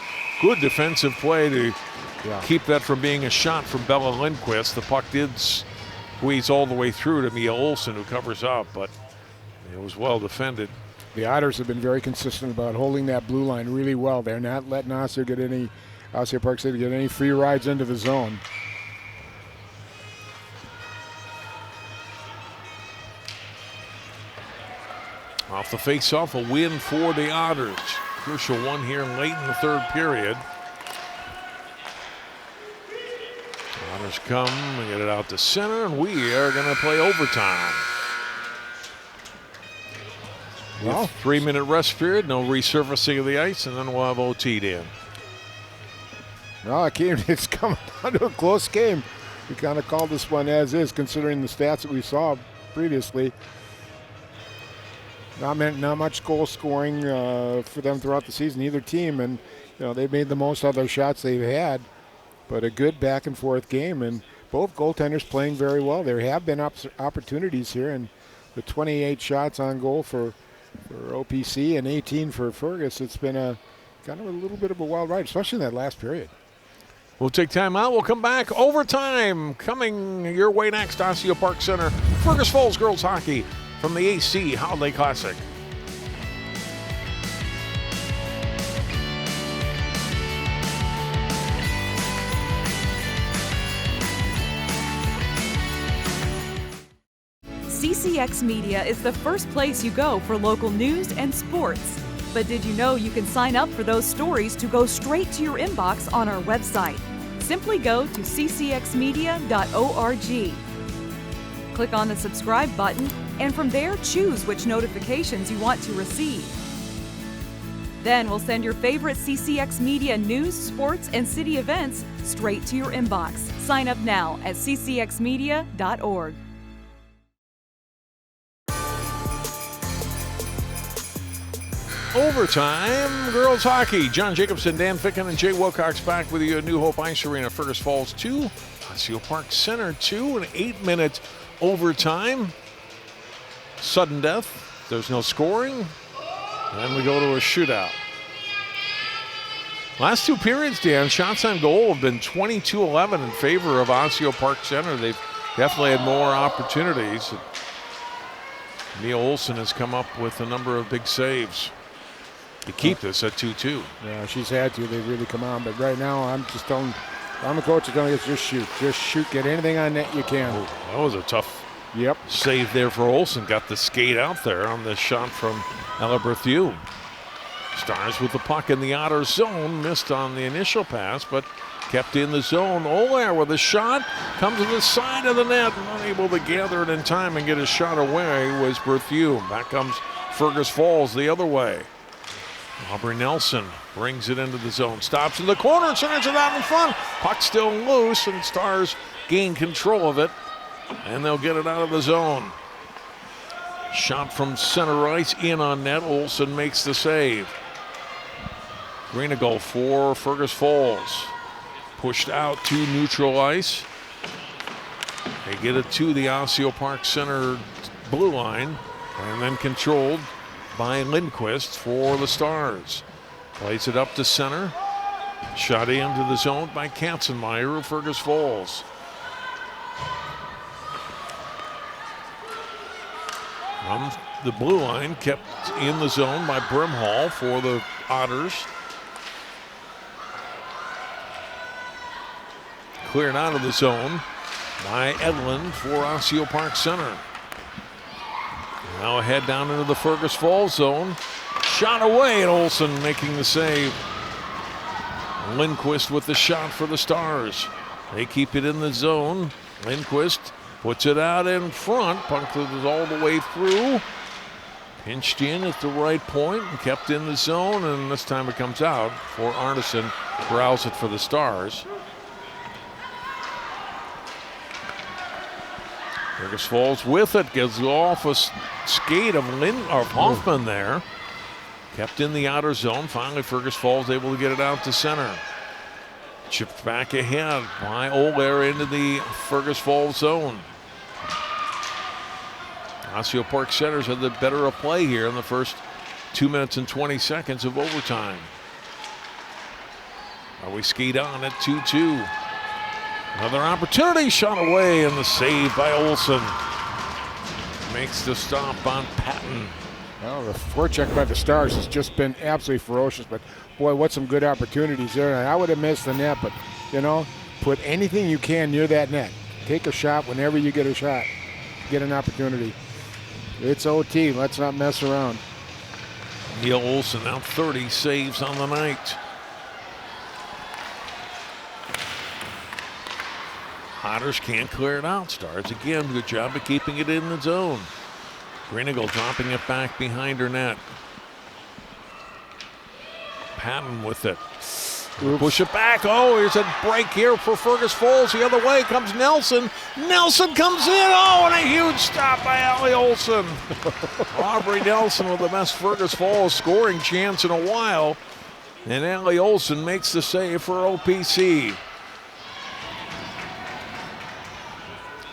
Good defensive play to keep that from being a shot from Bella Lindquist. The puck did squeeze all the way through to Mia Olsen, who covers up, but it was well defended. The Otters have been very consistent about holding that blue line really well. They're not letting Osseo-Park Center get any free rides into the zone. Off the face-off, a win for the Otters. Crucial one here late in the third period. Otters come and get it out to center, and we are going to play overtime. Well, 3-minute rest period, no resurfacing of the ice, and then we'll have OT'd in. No, it's coming down to a close game. We kind of called this one as is, considering the stats that we saw previously. Not much goal scoring for them throughout the season, either team, and they've made the most of their shots they've had. But a good back and forth game, and both goaltenders playing very well. There have been opportunities here, and the 28 shots on goal for OPC and 18 for Fergus. It's been a kind of a little bit of a wild ride, especially in that last period. We'll take time out. We'll come back. Overtime coming your way next. Osseo-Park Center, Fergus Falls girls hockey from the AC Holiday Classic. CCX Media is the first place you go for local news and sports. But did you know you can sign up for those stories to go straight to your inbox on our website? Simply go to ccxmedia.org. Click on the subscribe button, and from there choose which notifications you want to receive. Then we'll send your favorite CCX Media news, sports, and city events straight to your inbox. Sign up now at ccxmedia.org. Overtime girls hockey. John Jacobson, Dan Ficken, and Jay Wilcox back with you at New Hope Ice Arena. Fergus Falls 2, Osseo-Park Center 2, an 8-minute overtime. Sudden death. There's no scoring. And we go to a shootout. Last two periods, Dan, shots on goal have been 22-11 in favor of Osseo-Park Center. They've definitely had more opportunities. Mia Olson has come up with a number of big saves to keep this at 2-2. Yeah, she's had to. They really come on. But right now, I'm just telling, I'm a coach. I'm telling you, just shoot. Just shoot. Get anything on net you can. Oh, that was a tough Yep. save there for Olson. Got the skate out there on the shot from Ella Berthieu. Stars with the puck in the outer zone. Missed on the initial pass, but kept in the zone. Olair with a shot. Comes to the side of the net. Unable to gather it in time and get a shot away was Berthieu. Back comes Fergus Falls the other way. Aubrey Nelson brings it into the zone. Stops in the corner. Centers it out in front. Puck still loose, and Stars gain control of it. And they'll get it out of the zone. Shot from center ice in on net. Olson makes the save. Greenagle for Fergus Falls. Pushed out to neutral ice. They get it to the Osseo-Park Center blue line, and then controlled by Lindquist for the Stars. Plays it up to center. Shot into the zone by Katzenmeyer of Fergus Falls. From the blue line, kept in the zone by Brimhall for the Otters. Cleared out of the zone by Edlund for Osseo-Park Center. Now a head down into the Fergus Falls zone. Shot away, and Olson making the save. Lindquist with the shot for the Stars. They keep it in the zone. Lindquist puts it out in front. Puck is all the way through. Pinched in at the right point and kept in the zone, and this time it comes out for Arneson. Growls it for the Stars. Fergus Falls with it, gets off a skate of Hoffman there. Kept in the outer zone. Finally, Fergus Falls able to get it out to center. Chipped back ahead by Olair into the Fergus Falls zone. Osseo-Park Center's had the better of play here in the first 2 minutes and 20 seconds of overtime. Now we skate on at 2-2. Another opportunity, shot away, and the save by Olson. Makes the stop on Patton. Well, the forecheck by the Stars has just been absolutely ferocious, but boy, what some good opportunities there. And I would have missed the net, but, you know, put anything you can near that net. Take a shot whenever you get a shot. Get an opportunity. It's OT. Let's not mess around. Neil Olson now 30 saves on the night. Otters can't clear it out. Stars again, good job of keeping it in the zone. Greenagle dropping it back behind her net. Patton with it. Push it back. Oh, here's a break here for Fergus Falls. The other way comes Nelson. Nelson comes in. Oh, and a huge stop by Allie Olson. Aubrey Nelson with the best Fergus Falls scoring chance in a while. And Allie Olson makes the save for OPC.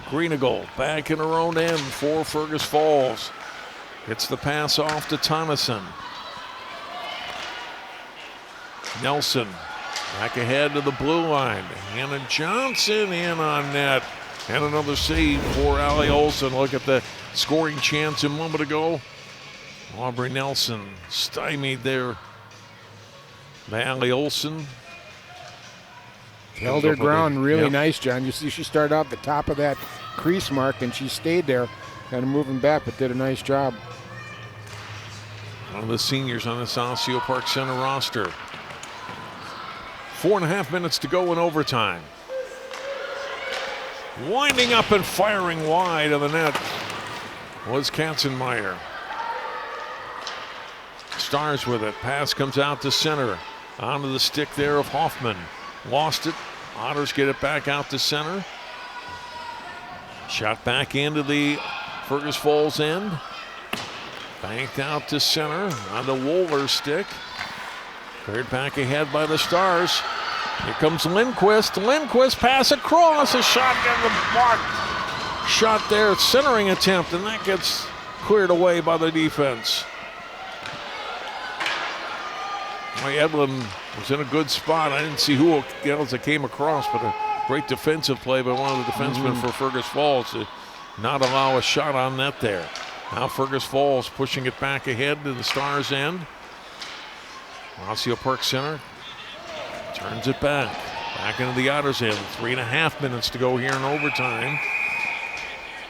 Greenagle back in her own end for Fergus Falls. Gets the pass off to Tonneson. Nelson back ahead to the blue line. Hannah Johnson in on net. And another save for Allie Olson. Look at the scoring chance a moment ago. Aubrey Nelson stymied there by Allie Olson. Held her ground really nice, John. You see she started out at the top of that crease mark, and she stayed there, kind of moving back, but did a nice job. One of the seniors on this Osseo-Park Center roster. 4.5 minutes to go in overtime. Winding up and firing wide of the net was Katzenmeyer. Stars with it. Pass comes out to center. Onto the stick there of Hoffman. Lost it. Otters get it back out to center. Shot back into the Fergus Falls end. Banked out to center on the Wohler's stick. Cleared back ahead by the Stars. Here comes Lindquist. Lindquist pass across. A shot got the block. Shot there. Centering attempt, and that gets cleared away by the defense. Edlund was in a good spot. I didn't see who else that came across, but a great defensive play by one of the defensemen for Fergus Falls to not allow a shot on net there. Now Fergus Falls pushing it back ahead to the Stars' end. Osseo-Park Center turns it back into the Otters' end. 3.5 minutes to go here in overtime.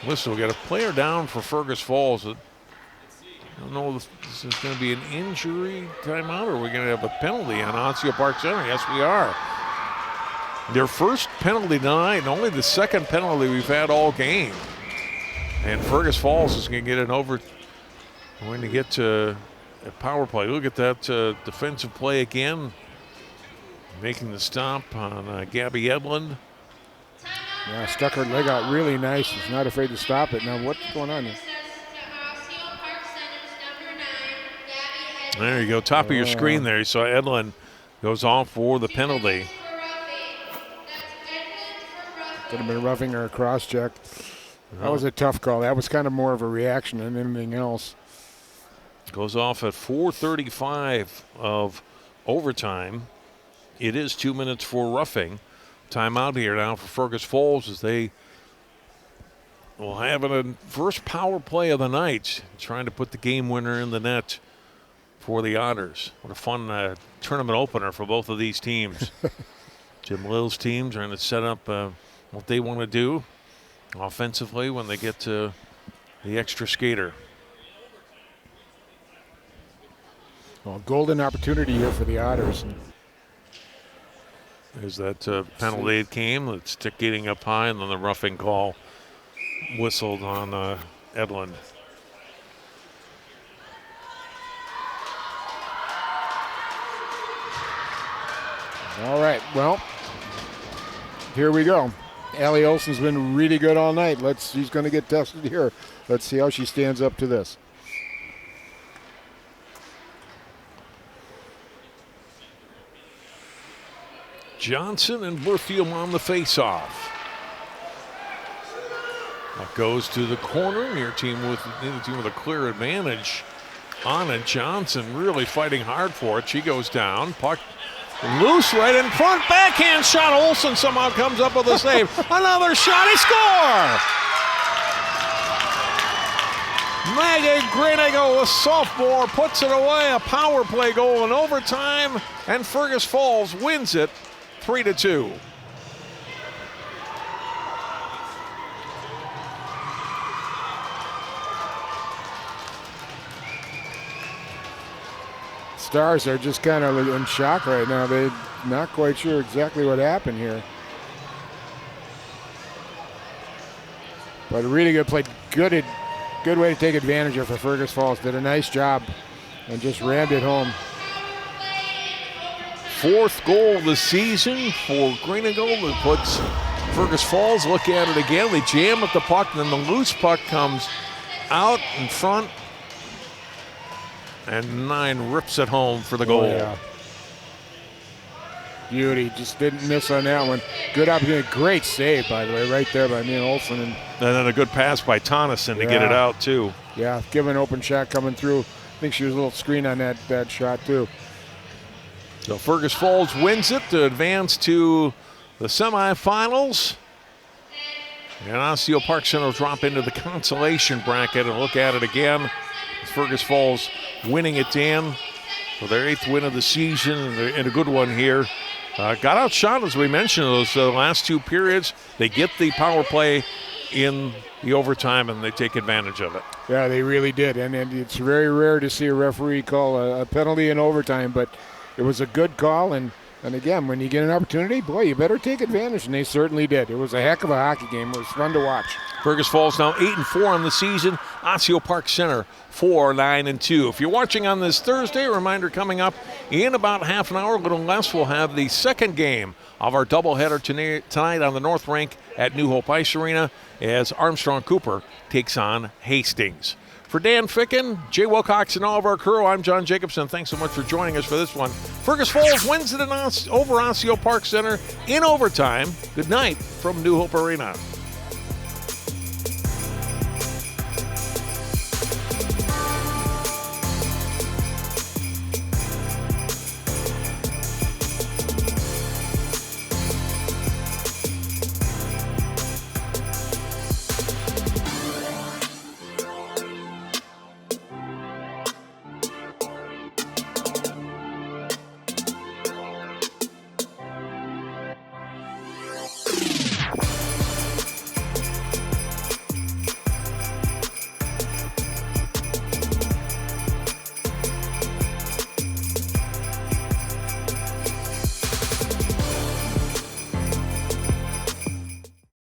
Listen, we got a player down for Fergus Falls. I don't know if this is going to be an injury timeout or we're going to have a penalty on Osseo-Park Center. Yes, we are. Their first penalty tonight, and only the second penalty we've had all game. And Fergus Falls is going to get going to get to a power play. Look at that defensive play again. Making the stop on Gabby Edlund. Yeah, stuck her leg out really nice. She's not afraid to stop it. Now, what's going on here? There you go, top of your screen there. You saw Edlund goes off for the penalty. Could have been roughing her cross check. That was a tough call. That was kind of more of a reaction than anything else. Goes off at 4:35 of overtime. It is 2 minutes for roughing. Timeout here now for Fergus Falls as they will have a first power play of the night, trying to put the game winner in the net for the Otters. What a fun tournament opener for both of these teams. Jim Lill's team trying to set up what they want to do offensively when they get to the extra skater. Well, golden opportunity here for the Otters. There's that penalty that came, the stick getting up high, and then the roughing call whistled on Edlund. All right, well, here we go. Allie Olsen's been really good all night. She's going to get tested here. Let's see how she stands up to this. Johnson and Burfield on the face-off. That goes to the corner. Neither team with a clear advantage on it. Johnson really fighting hard for it. She goes down. Puck loose right in front. Backhand shot. Olsen somehow comes up with a save. Another shot. He score! Maggie Grenigo, a sophomore, puts it away. A power play goal in overtime. And Fergus Falls wins it 3-2. Stars are just kind of in shock right now. They're not quite sure exactly what happened here. But a really good play. Good way to take advantage of for Fergus Falls. Did a nice job and just rammed it home. Fourth goal of the season for Grenigo that puts Fergus Falls. Look at it again. They jam at the puck, and then the loose puck comes out in front. And 9 rips it home for the goal. Oh, yeah. Beauty. Just didn't miss on that one. Good opportunity. Great save, by the way, right there by me and Olsen. And then a good pass by Tonneson to get it out, too. Yeah, give an open shot coming through. I think she was a little screen on that shot, too. So Fergus Falls wins it to advance to the semifinals. And Osseo-Park Center will drop into the consolation bracket and look at it again. Fergus Falls winning it in for their 8th win of the season and a good one here. Got outshot, as we mentioned, those last 2 periods. They get the power play in the overtime and they take advantage of it. Yeah, they really did. And it's very rare to see a referee call a penalty in overtime, but it was a good call. And again, when you get an opportunity, boy, you better take advantage. And they certainly did. It was a heck of a hockey game. It was fun to watch. Fergus Falls now 8-4 on the season. Osseo-Park Center 4-9-2. If you're watching on this Thursday, a reminder coming up in about half an hour, a little less, we'll have the second game of our doubleheader tonight on the North Rink at New Hope Ice Arena as Armstrong-Cooper takes on Hastings. For Dan Ficken, Jay Wilcox, and all of our crew, I'm John Jacobson. Thanks so much for joining us for this one. Fergus Falls wins it over Osseo-Park Center in overtime. Good night from New Hope Arena.